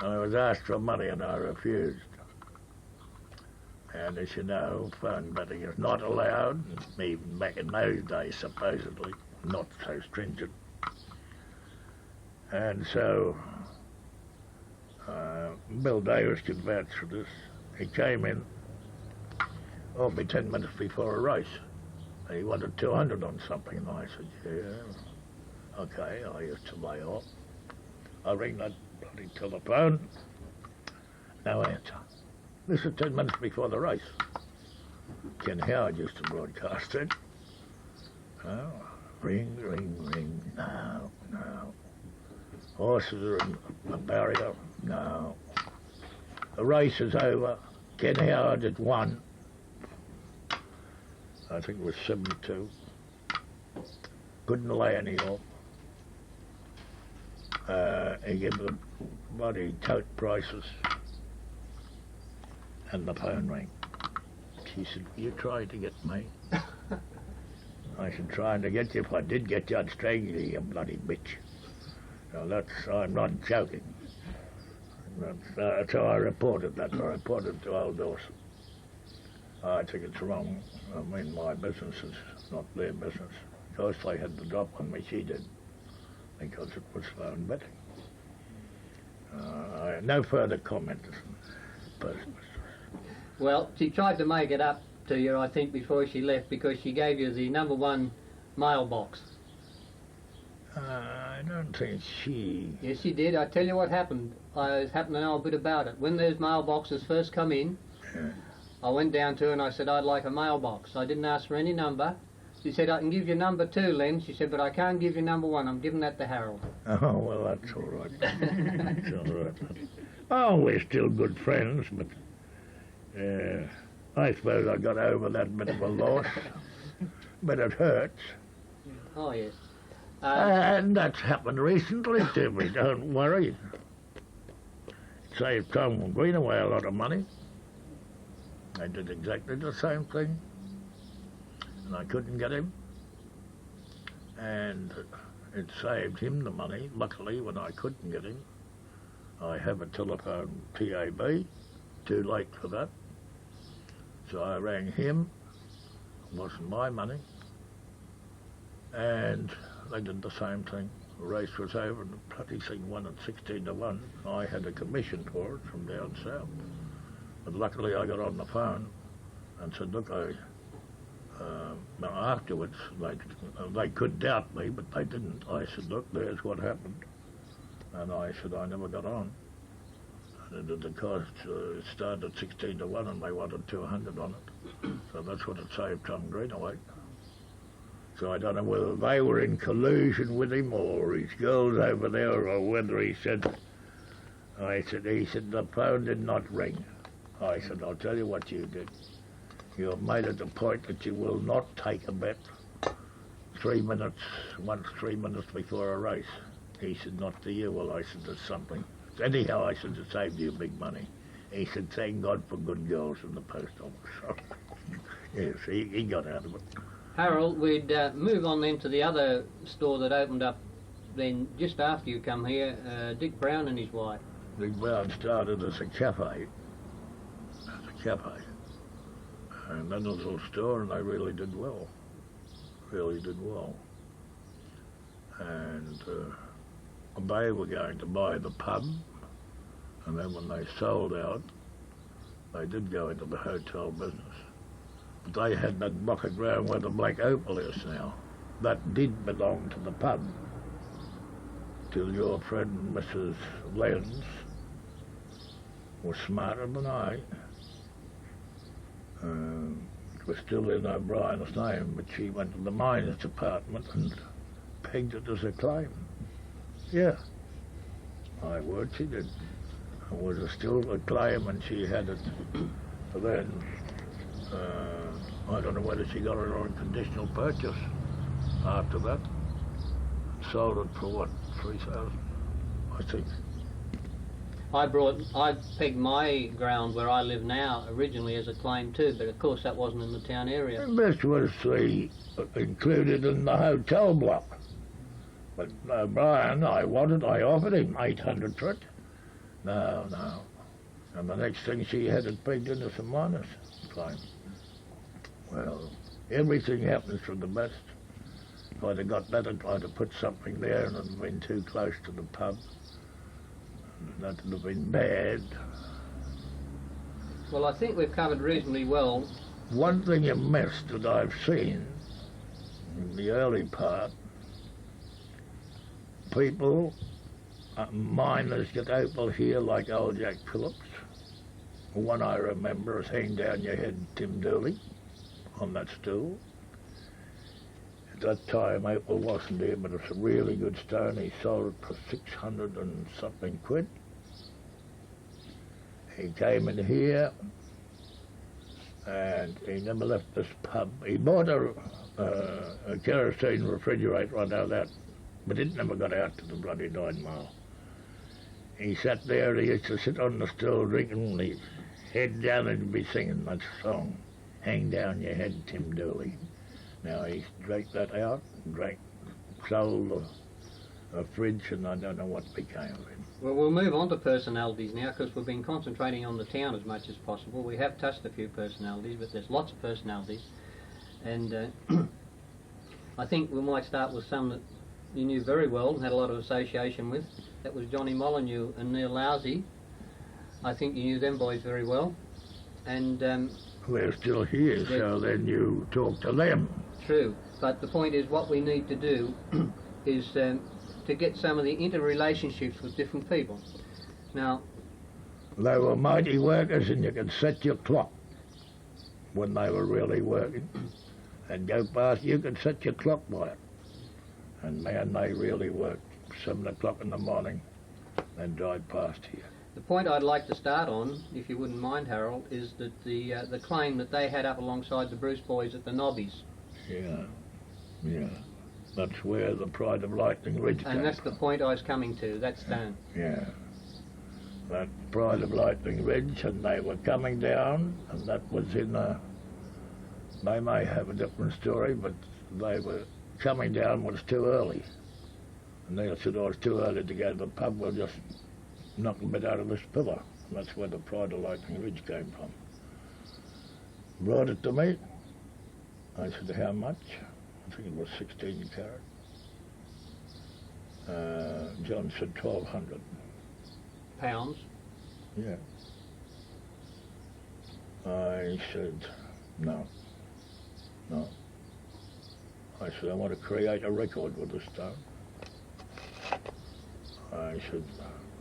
Speaker 1: I was asked for money and I refused. And as you know, phone betting is not allowed, even back in those days, supposedly, not so stringent. And so, Bill Davis could vouch for this. He came in, me 10 minutes before a race. He wanted 200 on something, and I said, yeah, okay, I used to lay off. I ring that bloody telephone, no answer. This is 10 minutes before the race. Ken Howard used to broadcast it. Oh, ring, ring, ring, no, no. Horses are in a barrier, no. The race is over. Ken Howard had won. I think it was 72. Couldn't lay any off. He gave the bloody tote prices. And the phone rang. She said, you trying to get me? I said, trying to get you. If I did get you, I'd strangle you, you bloody bitch. So I'm not joking. That's how I reported that. I reported to old Dawson. I think it's wrong. I mean, my business is not their business. Of course, they had the drop on me, she did, because it was phone betting. I have no further comment.
Speaker 2: Well, she tried to make it up to you, I think, before she left, because she gave you the #1 mailbox.
Speaker 1: I don't think she...
Speaker 2: Yes, she did. I tell you what happened. I happen to know a bit about it. When those mailboxes first come in,
Speaker 1: Yeah.
Speaker 2: I went down to her and I said, I'd like a mailbox. I didn't ask for any number. She said, I can give you number 2, Len. She said, but I can't give you #1. I'm giving that to Harold.
Speaker 1: Oh, well, that's all right. That's all right. Oh, we're still good friends, but I suppose I got over that bit of a loss. But it hurts.
Speaker 2: Oh, yes.
Speaker 1: And that's happened recently to me, don't worry. Saved Tom Greenaway a lot of money. I did exactly the same thing. And I couldn't get him. And it saved him the money. Luckily, when I couldn't get him, I have a telephone TAB. Too late for that. So I rang him. It wasn't my money. And they did the same thing. The race was over and the bloody thing won at 16-1. I had a commission for it from down south. But luckily I got on the phone and said, look, afterwards they could doubt me, but they didn't. I said, look, there's what happened. And I said, I never got on. And the cost started at 16-1 and they wanted 200 on it. So that's what it saved Tom Greenaway. So I don't know whether they were in collusion with him or his girls over there or whether he said, he said, the phone did not ring. I said, I'll tell you what you did. You have made it a point that you will not take a bet 3 minutes before a race. He said, not to you. Well, I said, there's something. Anyhow, I said, it saved you big money. He said, thank God for good girls in the post office. So, yes, he got out of it.
Speaker 2: Harold, we'd move on then to the other store that opened up then just after you come here, Dick Brown and his wife.
Speaker 1: Dick Brown started as a cafe. And then a little store, and they really did well. And they were going to buy the pub, and then when they sold out, they did go into the hotel business. But they had that block of ground where the Black Opal is now. That did belong to the pub. till your friend Mrs. Lenz was smarter than I. It was still in O'Brien's name, but she went to the mines department and pegged it as a claim. Yeah, my word, she did. It was still a claim, and she had it. Then I don't know whether she got it on conditional purchase after that. Sold it for what, 3,000, I think.
Speaker 2: I pegged my ground where I live now originally as a claim too, but of course that wasn't in the town area.
Speaker 1: And this was included in the hotel block. But Brian, I offered him 800 for it. No. And the next thing she had it pegged in as a minus claim. Well, everything happens for the best. If I'd have got that, I'd have put something there and it would have been too close to the pub. That would have been bad.
Speaker 2: Well, I think we've covered reasonably well.
Speaker 1: One thing you missed that I've seen in the early part, people, miners get opal here like old Jack Phillips. One I remember is hang down your head Tim Dooley on that stool. At that time opal wasn't here, but it's a really good stone. He sold it for 600 and something quid. He came in here and he never left this pub. He bought a kerosene refrigerator right out of that, but it never got out to the bloody 9 Mile. He sat there, he used to sit on the stool drinking, and he'd head down and he'd be singing that song, Hang Down Your Head, Tim Dooley. Now he drank that out, sold a fridge, and I don't know what became of him.
Speaker 2: Well, we'll move on to personalities now, because we've been concentrating on the town as much as possible. We have touched a few personalities, but there's lots of personalities. And I think we might start with some that you knew very well and had a lot of association with. That was Johnny Molyneux and Neil Lousy. I think you knew them boys very well. And
Speaker 1: they're still here, so then you talk to them.
Speaker 2: True, but the point is what we need to do is to get some of the interrelationships with different people. Now,
Speaker 1: they were mighty workers, and you could set your clock when they were really working and go past. You could set your clock by it. And man, they really worked. 7 o'clock in the morning, and drive past here.
Speaker 2: The point I'd like to start on, if you wouldn't mind, Harold, is that the claim that they had up alongside the Bruce boys at the Nobbies.
Speaker 1: Yeah. That's where the Pride of Lightning Ridge came from.
Speaker 2: And that's the point I was coming to, that stone.
Speaker 1: Yeah. That Pride of Lightning Ridge, and they were coming down, and that was in a... They may have a different story, but they were coming down was too early. And they said, oh, it's too early to go to the pub, we'll just knock a bit out of this pillar. And that's where the Pride of Lightning Ridge came from. Brought it to me. I said, how much? I think it was 16 carat. John said 1,200
Speaker 2: pounds.
Speaker 1: Yeah. I said, no. I said, I want to create a record with this stone. I said,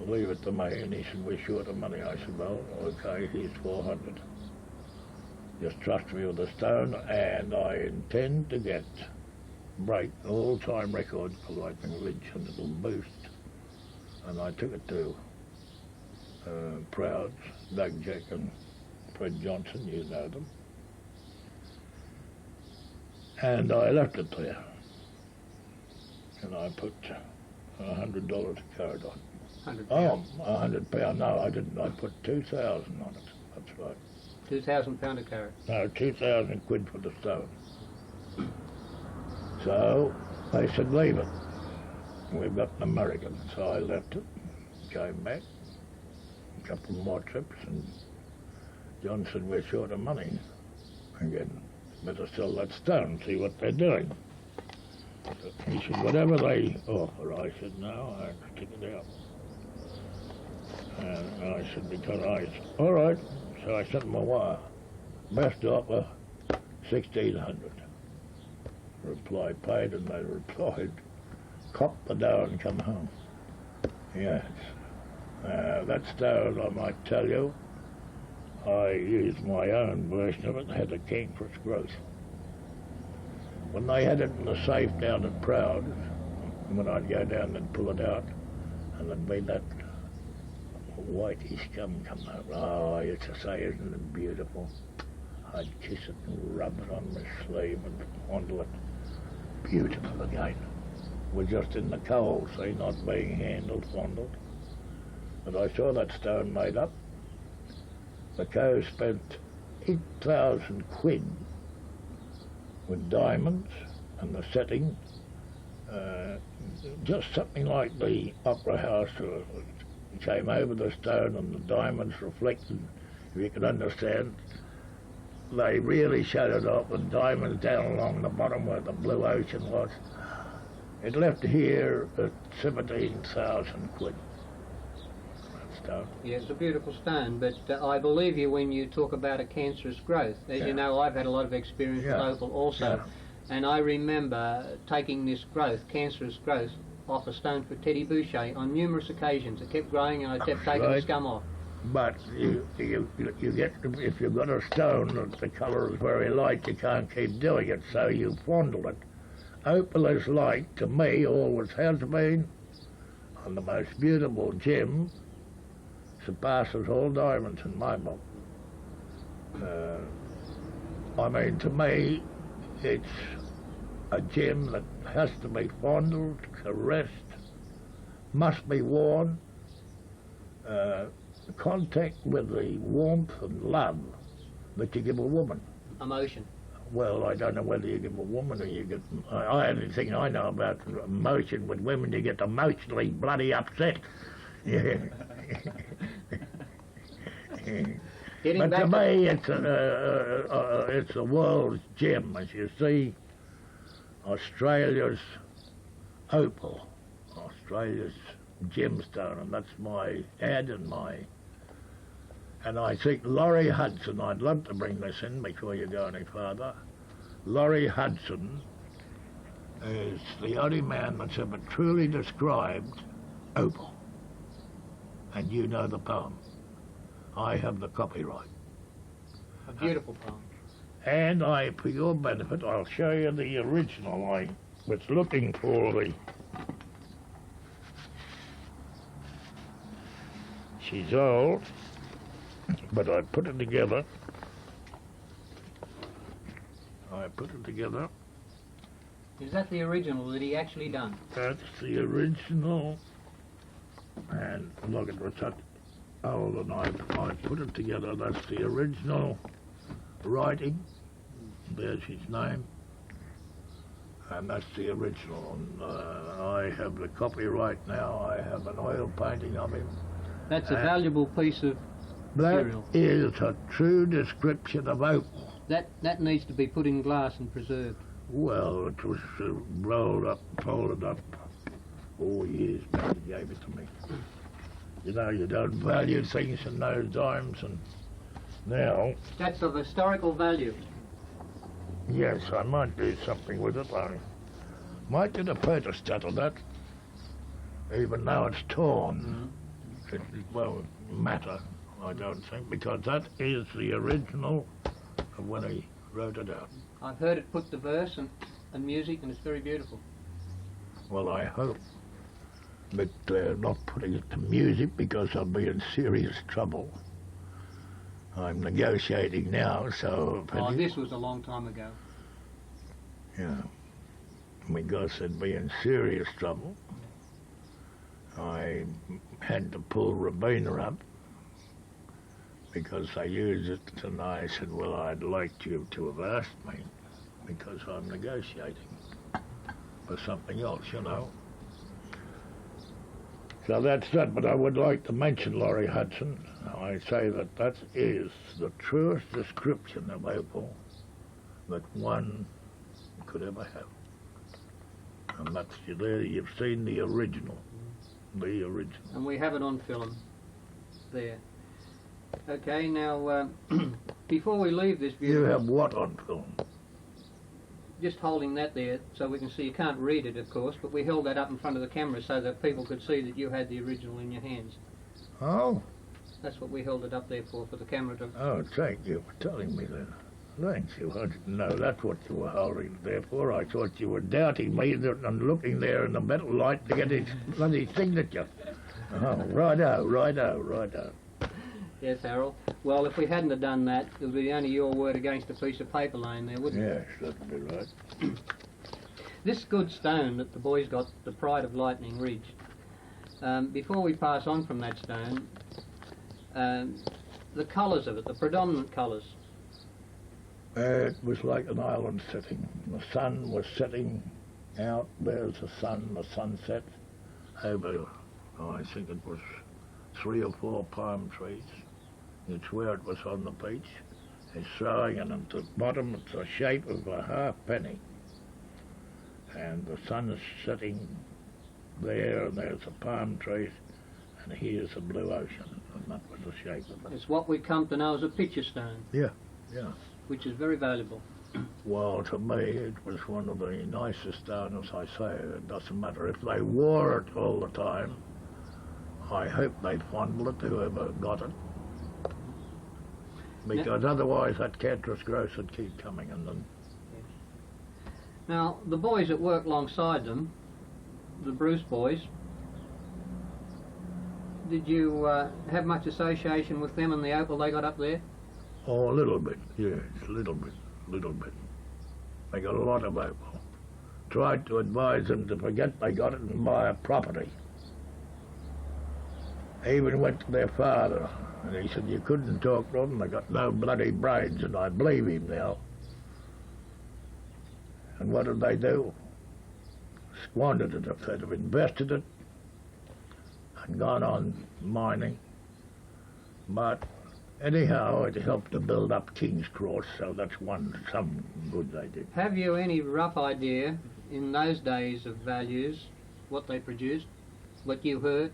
Speaker 1: leave it to me. And he said, we're short of money. I said, well, okay, here's 400. Just trust me with the stone, and I intend to break all-time record for Lightning Ridge, and it'll boost. And I took it to Prouds, Doug Jack and Fred Johnson, you know them. And I left it there. And I put $100 a carat on.
Speaker 2: 100
Speaker 1: pounds. Oh, £100. No, I didn't. I put 2,000 on it. That's right.
Speaker 2: £2,000 a carat.
Speaker 1: No, 2,000 quid for the stone. So they said, leave it. We've got an American. So I left it, came back, a couple more trips, and John said, we're short of money. Again, better sell that stone, see what they're doing. He said, whatever they offer. I said, no, I stick it out. And I said, because all right. So I sent him a wire. Best offer, 1,600. Reply paid, and they replied, cop the dough and come home. Yes. That stone, I might tell you, I used my own version of it, had a cankerous growth. When they had it in the safe down at Proud, when I'd go down and pull it out, and there'd be that whitish scum come over. Oh, I used to say, isn't it beautiful? I'd kiss it and rub it on my sleeve and fondle it. Beautiful again. We're just in the cold, see, not being handled, fondled. But I saw that stone made up. The co spent 8,000 quid with diamonds and the setting. Just something like the Opera House came over the stone and the diamonds reflected, if you can understand. They really showed it off with diamonds down along the bottom where the blue ocean was. It left here at 17,000 quid. That stone.
Speaker 2: Yeah, it's a beautiful stone, but I believe you when you talk about a cancerous growth. As you know, I've had a lot of experience with opal also, and I remember taking this growth, cancerous growth, off a stone for Teddy Boucher on numerous occasions. It kept growing and I kept taking the scum off.
Speaker 1: But you get, if you've got a stone that the colour is very light, you can't keep doing it, so you fondle it. Opal is light, to me, always has been, and the most beautiful gem, surpasses all diamonds in my book. I mean, to me, it's a gem that has to be fondled, caressed, must be worn, contact with the warmth and love that you give a woman.
Speaker 2: Emotion.
Speaker 1: Well, I don't know whether you give a woman or you get... I only thing I know about emotion with women, you get emotionally bloody upset. Yeah. But to me, it's a world's gem, as you see. Australia's opal, Australia's gemstone, and that's my ad and I think Laurie Hudson, I'd love to bring this in before you go any further. Laurie Hudson is the only man that's ever truly described opal. And you know the poem. I have the copyright.
Speaker 2: A beautiful poem.
Speaker 1: And for your benefit, I'll show you the original. I was looking for the... She's old, but I put it together.
Speaker 2: Is that the original that he actually done?
Speaker 1: That's the original. And look, it was such old, and I put it together. That's the original writing. There's his name. And that's the original. And I have the copyright now. I have an oil painting of him.
Speaker 2: That's a valuable piece of material.
Speaker 1: That is a true description of opal.
Speaker 2: That needs to be put in glass and preserved.
Speaker 1: Well, it was rolled up, folded up 4 years back. He gave it to me. You know, you don't value things in those times, and now...
Speaker 2: That's of historical value.
Speaker 1: Yes, I might do something with it. I might get a photostat of that, even though it's torn. It won't matter, I don't think, because that is the original of when he wrote it out.
Speaker 2: I've heard it put to verse and music, and it's very beautiful.
Speaker 1: Well, I hope that they're not putting it to music, because I'll be in serious trouble. I'm negotiating now, so...
Speaker 2: This was a long time ago.
Speaker 1: Yeah. Because I'd be in serious trouble. I had to pull Rabina up because I used it, and I said, well, I'd like you to have asked me, because I'm negotiating for something else, you know. So that's that, but I would like to mention Laurie Hudson. I say that is the truest description of opal that one could ever have. And that's there, you've seen the original. The original.
Speaker 2: And we have it on film there. Okay, now, before we leave this view...
Speaker 1: You have what on film?
Speaker 2: just holding that there so we can see. You can't read it, of course, but we held that up in front of the camera so that people could see that you had the original in your hands.
Speaker 1: Oh?
Speaker 2: That's what we held it up there for the camera to...
Speaker 1: Oh, thank you for telling me that. Thank you. I didn't know that's what you were holding it there for. I thought you were doubting me and looking there in the metal light to get his bloody signature. Oh, righto, righto, righto.
Speaker 2: Yes, Harold. Well, if we hadn't have done that, it would be only your word against a piece of paper laying there, wouldn't it?
Speaker 1: Yes, that'd be right.
Speaker 2: This good stone that the boys got, the pride of Lightning Ridge, before we pass on from that stone, the colours of it, the predominant colours.
Speaker 1: It was like an island setting. The sun was setting out. There's the sun, the sunset over, I think it was 3 or 4 palm trees. It's where it was on the beach. It's throwing, and at the bottom it's the shape of a halfpenny. And the sun is setting there, and there's the palm trees, and here's the blue ocean, and that was the shape of it.
Speaker 2: It's what we come to know as a picture stone.
Speaker 1: Yeah, yeah.
Speaker 2: Which is very valuable.
Speaker 1: Well, to me, it was one of the nicest stones, I say. It doesn't matter if they wore it all the time. I hope they fondle it, whoever got it. Because otherwise that cancerous growth would keep coming in them.
Speaker 2: Now, the boys that work alongside them, the Bruce boys, did you have much association with them and the opal they got up there?
Speaker 1: Oh, a little bit, yes, a little bit. They got a lot of opal. Tried to advise them to forget they got it and buy a property. Even went to their father, and he said you couldn't talk to them, they got no bloody brains, and I believe him now. And what did they do? Squandered it. If they'd have invested it and gone on mining. But anyhow, it helped to build up King's Cross, so that's some good they did.
Speaker 2: Have you any rough idea, in those days of values, what they produced? What you heard?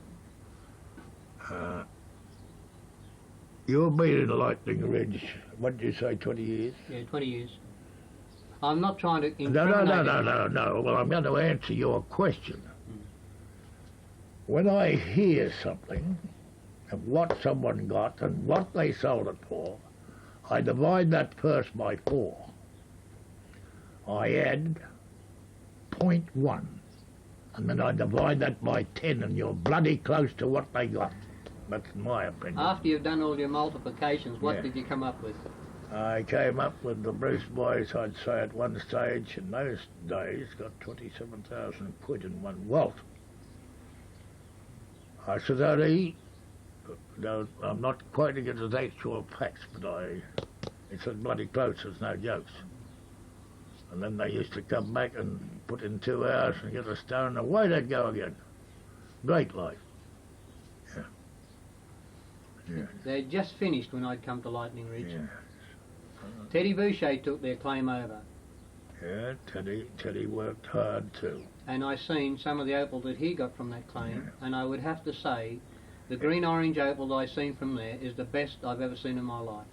Speaker 1: You've been in Lightning Ridge, what did you say, 20 years?
Speaker 2: Yeah, 20 years. I'm not trying to
Speaker 1: No. Well, I'm going to answer your question. When I hear something of what someone got and what they sold it for, I divide that first by 4. I add 0.1, and then I divide that by 10, and you're bloody close to what they got. That's my opinion.
Speaker 2: After you've done all your multiplications, what did you come up with?
Speaker 1: I came up with the Bruce boys, I'd say at one stage in those days, got 27,000 quid in one walt. I said, Eddie, no, I'm not quoting it as actual facts, but it's as bloody close as no jokes. And then they used to come back and put in 2 hours and get a stone, and away they'd go again. Great life. Yeah.
Speaker 2: They'd just finished when I'd come to Lightning Ridge.
Speaker 1: Yeah.
Speaker 2: Teddy Boucher took their claim over.
Speaker 1: Yeah, Teddy worked hard too.
Speaker 2: And I seen some of the opal that he got from that claim, and I would have to say the green-orange opal that I seen from there is the best I've ever seen in my life.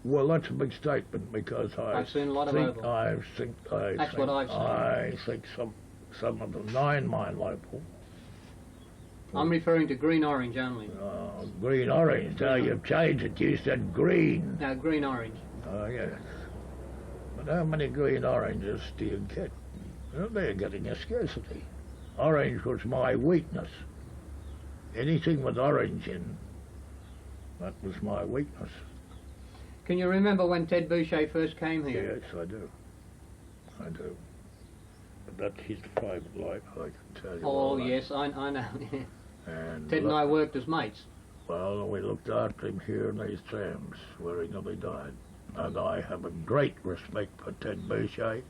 Speaker 1: Well, that's a big statement, because
Speaker 2: I've seen a lot of opal.
Speaker 1: I think some of the 9 mile opal.
Speaker 2: I'm referring to green-orange only.
Speaker 1: Green-orange. Now you've changed it. You said green.
Speaker 2: No, green-orange.
Speaker 1: Oh, yes. But how many green oranges do you get? Well, they're getting a scarcity. Orange was my weakness. Anything with orange in, that was my weakness.
Speaker 2: Can you remember when Ted Boucher first came here?
Speaker 1: Yes, I do. But that's his private life, I can tell you.
Speaker 2: Oh, yes, I know.
Speaker 1: And
Speaker 2: Ted and I worked as mates.
Speaker 1: Well, we looked after him here in these trams where he nearly died. And I have a great respect for Ted Boucher.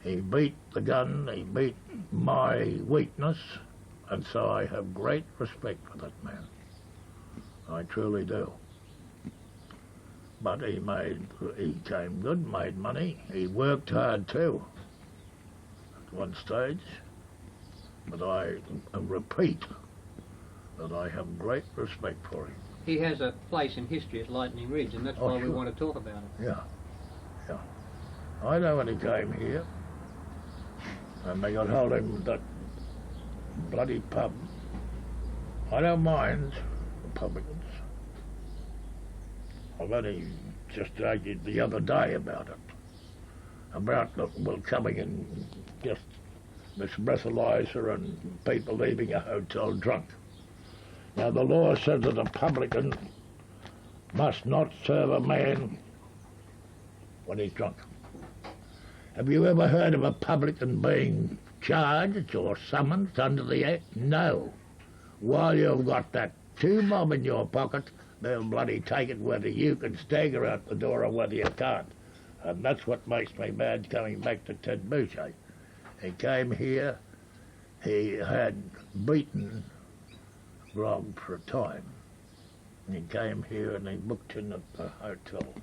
Speaker 1: He beat the gun, he beat my weakness, and so I have great respect for that man. I truly do. But he came good, made money. He worked hard too, at one stage. But I repeat that I have great respect for him.
Speaker 2: He has a place in history at Lightning Ridge, and that's why we want to talk about it.
Speaker 1: Yeah, I know when he came here, and they got hold of him at that bloody pub. I don't mind Republicans. I've only just argued the other day about it. About coming and just this breathalyzer and people leaving a hotel drunk. Now the law says that a publican must not serve a man when he's drunk. Have you ever heard of a publican being charged or summoned under the Act? No. While you've got that 2 bob in your pocket, they'll bloody take it whether you can stagger out the door or whether you can't. And that's what makes me mad coming back to Ted Boucher. He came here, he had beaten grog for a time. He came here and he booked in at the hotel.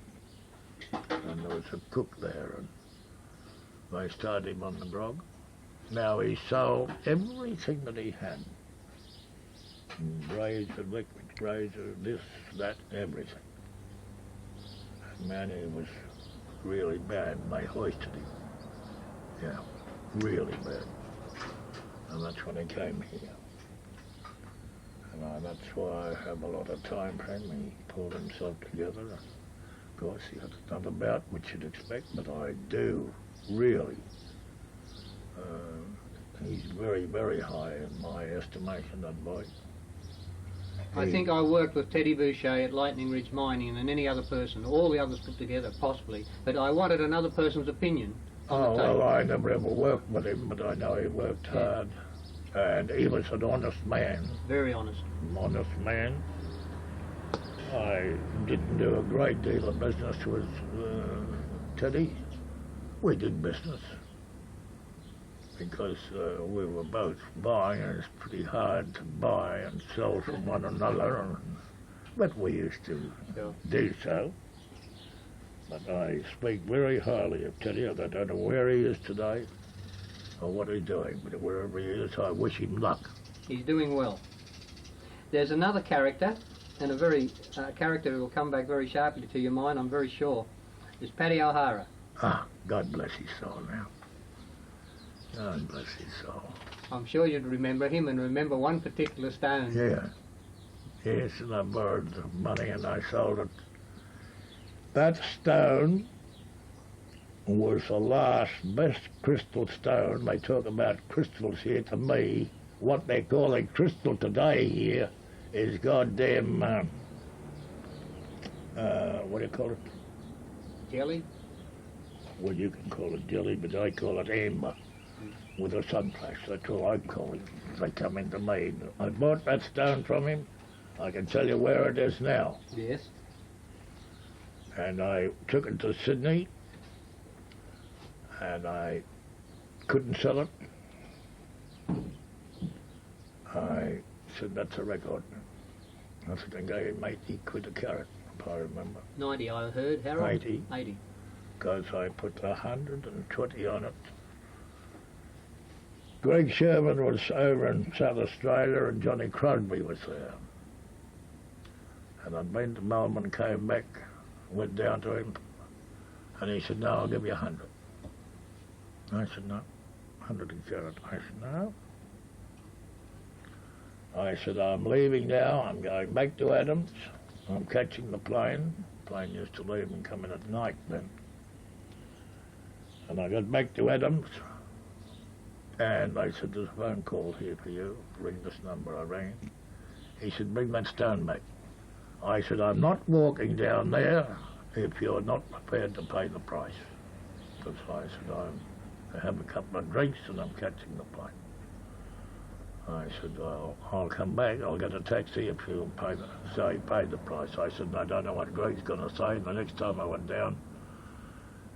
Speaker 1: And there was a cook there and they started him on the grog. Now he sold everything that he had. Razor, liquid razor, this, that, everything. And man, he was really bad. They hoisted him. Yeah, really bad. And that's when he came here. And that's why I have a lot of time for him. He pulled himself together. Of course, he had another bout, which you'd expect, but I do, really. He's very, very high in my estimation, that boy.
Speaker 2: I think I worked with Teddy Boucher at Lightning Ridge Mining and any other person, all the others put together, possibly. But I wanted another person's opinion on the table.
Speaker 1: Well, I never ever worked with him, but I know he worked hard. And he was an honest man.
Speaker 2: Very honest.
Speaker 1: Honest man. I didn't do a great deal of business with Teddy. We did business because we were both buying, and it's pretty hard to buy and sell from one another, but we used to do so. But I speak very highly of Teddy. I don't know where he is today or what he's doing, but wherever he is, I wish him luck.
Speaker 2: He's doing well. There's another character, and a very character who will come back very sharply to your mind, I'm very sure. Is Paddy O'Hara.
Speaker 1: Ah, God bless his soul now. God bless his soul.
Speaker 2: I'm sure you'd remember him and remember one particular stone.
Speaker 1: Yeah. Yes, and I borrowed the money and I sold it. That stone was the last best crystal stone. They talk about crystals here. To me, what they're calling crystal today here is goddamn, what do you call it?
Speaker 2: Jelly?
Speaker 1: Well, you can call it jelly, but I call it amber with a sun flash. That's all I call it. They come into me. I bought that stone from him. I can tell you where it is now.
Speaker 2: Yes.
Speaker 1: And I took it to Sydney, and I couldn't sell it. I said, that's a record. I said, I gave him 80 quid a carat, if I remember.
Speaker 2: 90, I heard, Harold.
Speaker 1: 80.
Speaker 2: 80.
Speaker 1: Because I put 120 on it. Greg Sherman was over in South Australia and Johnny Crosby was there. And I'd been to Melbourne, came back, went down to him, and he said, no, I'll give you 100. I said, no, 100 a carat. I said, no. I said, I'm leaving now, I'm going back to Adams, I'm catching the plane. The plane used to leave and come in at night then. And I got back to Adams, and I said, there's a phone call here for you. Ring this number. I rang. He said, bring that stone back. I said, I'm not walking down there if you're not prepared to pay the price. Because I said, I have a couple of drinks and I'm catching the plane. I said, well, I'll come back. I'll get a taxi if you pay the price. I said, I don't know what Greg's going to say. And the next time I went down,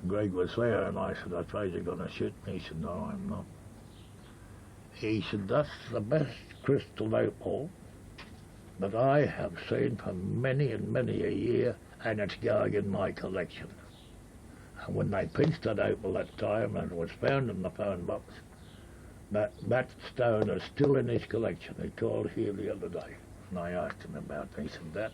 Speaker 1: Greg was there, and I said, I suppose you're going to shoot me. He said, no, I'm not. He said, that's the best crystal opal that I have seen for many and many a year, and it's going in my collection. And when they pinched that opal that time, and it was found in the phone box, that stone is still in his collection. He called here the other day, and I asked him about it. He said,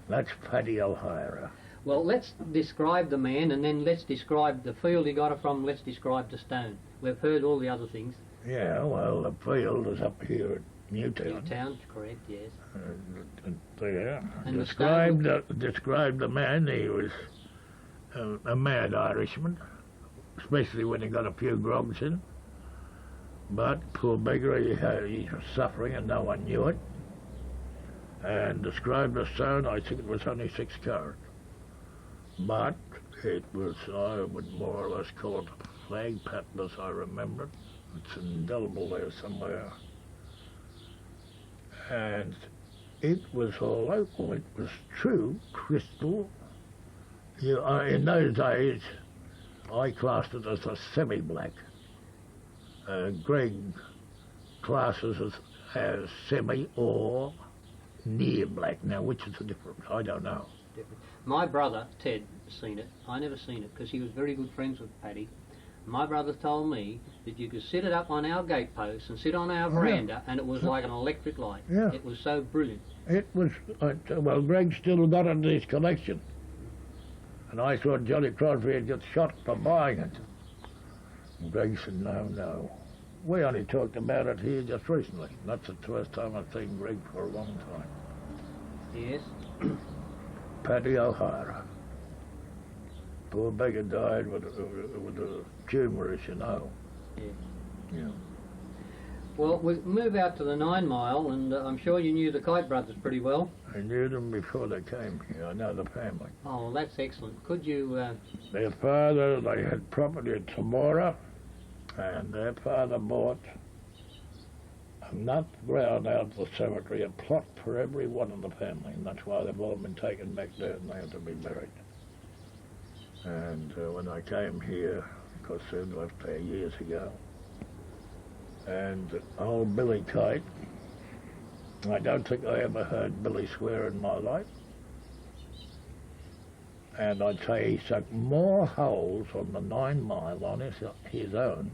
Speaker 1: that's Paddy O'Hara.
Speaker 2: Well, let's describe the man, and then let's describe the field he got it from. Let's describe the stone. We've heard all the other things.
Speaker 1: Yeah, well, the field is up here at Newtown.
Speaker 2: Newtown, correct, yes.
Speaker 1: There.
Speaker 2: And
Speaker 1: Described the man. He was a mad Irishman, especially when he got a few grogs in. But poor beggar, he was suffering and no one knew it. And described the stone, I think it was only 6 carat. But it was, I would more or less call it a flag pattern as I remember it. It's indelible there somewhere. And it was all opal. It was true crystal. In those days, I classed it as a semi-black. Greg classes as semi or near black. Now, which is the difference? I don't know.
Speaker 2: My brother, Ted, seen it. I never seen it because he was very good friends with Paddy. My brother told me that you could sit it up on our gatepost and sit on our veranda and it was like an electric light.
Speaker 1: Yeah.
Speaker 2: It was so brilliant.
Speaker 1: It was, well, Greg still got it in his collection. And I thought Johnny Crosby had got shot for buying it. And Greg said, no. We only talked about it here just recently. That's the first time I've seen Greg for a long time.
Speaker 2: Yes.
Speaker 1: Paddy O'Hara. Poor beggar died with a tumour, as you know.
Speaker 2: Yeah.
Speaker 1: Yeah.
Speaker 2: Well, we move out to the 9 Mile, and I'm sure you knew the Kite brothers pretty well.
Speaker 1: I knew them before they came here. I know the family.
Speaker 2: Oh, well, that's excellent. Could you...
Speaker 1: Their father, they had property at Tamora, and their father bought enough ground out of the cemetery, a plot for every one of the family, and that's why they've all been taken back there and they have to be buried. And when I came here, of course they left there years ago, and old Billy Kite, I don't think I ever heard Billy swear in my life, and I'd say he sunk more holes on the 9 Mile on his own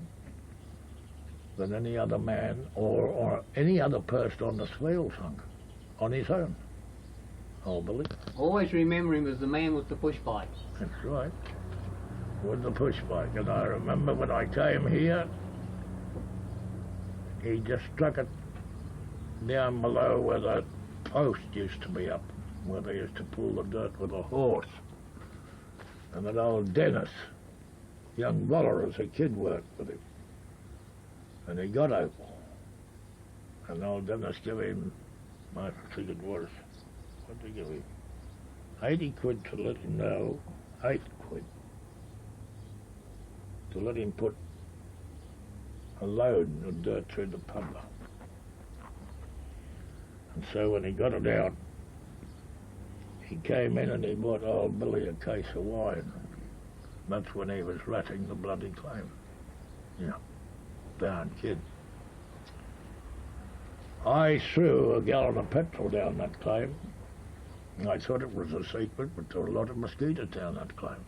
Speaker 1: than any other man or any other person on the swale sunk on his own. Old Billy.
Speaker 2: Always remember him as the man with the push bike.
Speaker 1: That's right. With the push bike. And I remember when I came here, he just struck it down below where the post used to be up, where they used to pull the dirt with a horse. And that old Dennis, young Voller as a kid, worked with him. And he got opal. And old Dennis gave him, I think it was, what did he give him? 80 quid to let him know, 8 quid to let him put a load of dirt through the puddler. And so when he got it out, he came in and he bought old Billy a case of wine. That's when he was ratting the bloody claim. Yeah, darn kid. I threw a gallon of petrol down that claim. I thought it was a secret, but there were a lot of mosquitoes down that claim.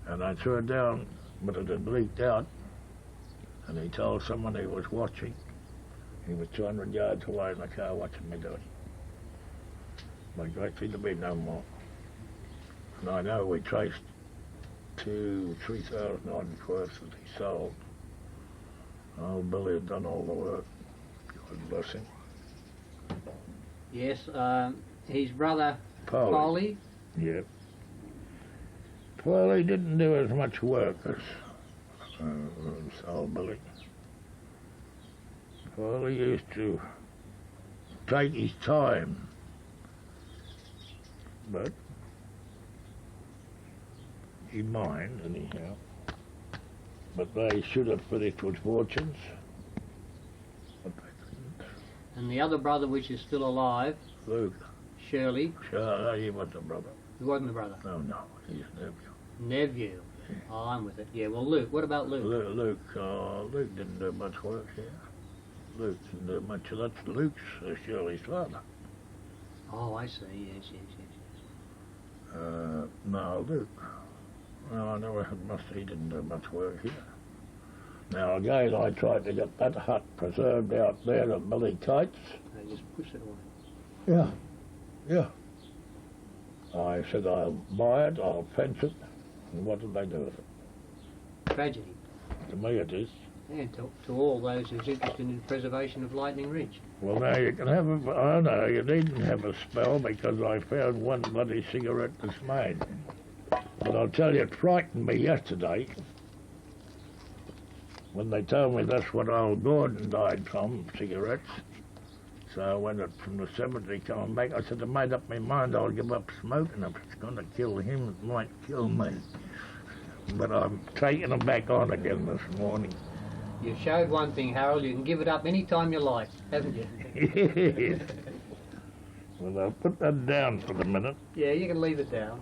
Speaker 1: And I threw it down, but it had leaked out. And he told someone he was watching. He was 200 yards away in the car watching me do it. Like, likely to be no more. And I know we traced 3,000 odd worth that he sold. Old Billy had done all the work. God bless him.
Speaker 2: Yes, his brother,
Speaker 1: Polly.
Speaker 2: Polly.
Speaker 1: Yeah. Polly didn't do as much work as old Billy. Polly used to take his time. But he mined anyhow. But they should have finished with fortunes. But they didn't.
Speaker 2: And the other brother, which is still alive,
Speaker 1: Luke.
Speaker 2: Shirley.
Speaker 1: Sure, he wasn't a brother.
Speaker 2: He wasn't a brother.
Speaker 1: No, he's nephew.
Speaker 2: Nephew. Oh, I'm with it. Yeah, well, Luke. What about Luke?
Speaker 1: Luke didn't do much work here. Luke didn't do much of that. Luke's Shirley's father.
Speaker 2: Oh, I see. Yes.
Speaker 1: No, Luke. Well, I never had much. He didn't do much work here. Now again, I tried to get that hut preserved out there at Billy Kite's.
Speaker 2: Just push it away.
Speaker 1: Yeah. I said I'll buy it, I'll fence it, and what did they do with it?
Speaker 2: Tragedy.
Speaker 1: To me it is.
Speaker 2: And to all those who's interested in the preservation of Lightning Ridge.
Speaker 1: Well, now you can have a, oh no, you needn't have a spell because I found one bloody cigarette that's made. But I'll tell you, it frightened me yesterday when they told me that's what old Gordon died from, cigarettes. So when it from the cemetery coming back, I said, I made up my mind I'll give up smoking. If it's going to kill him, it might kill me. But I'm taking them back on again this morning.
Speaker 2: You showed one thing, Harold, you can give it up any time you like, haven't you?
Speaker 1: Yes. Well, I'll put that down for the minute.
Speaker 2: Yeah, you can leave it down.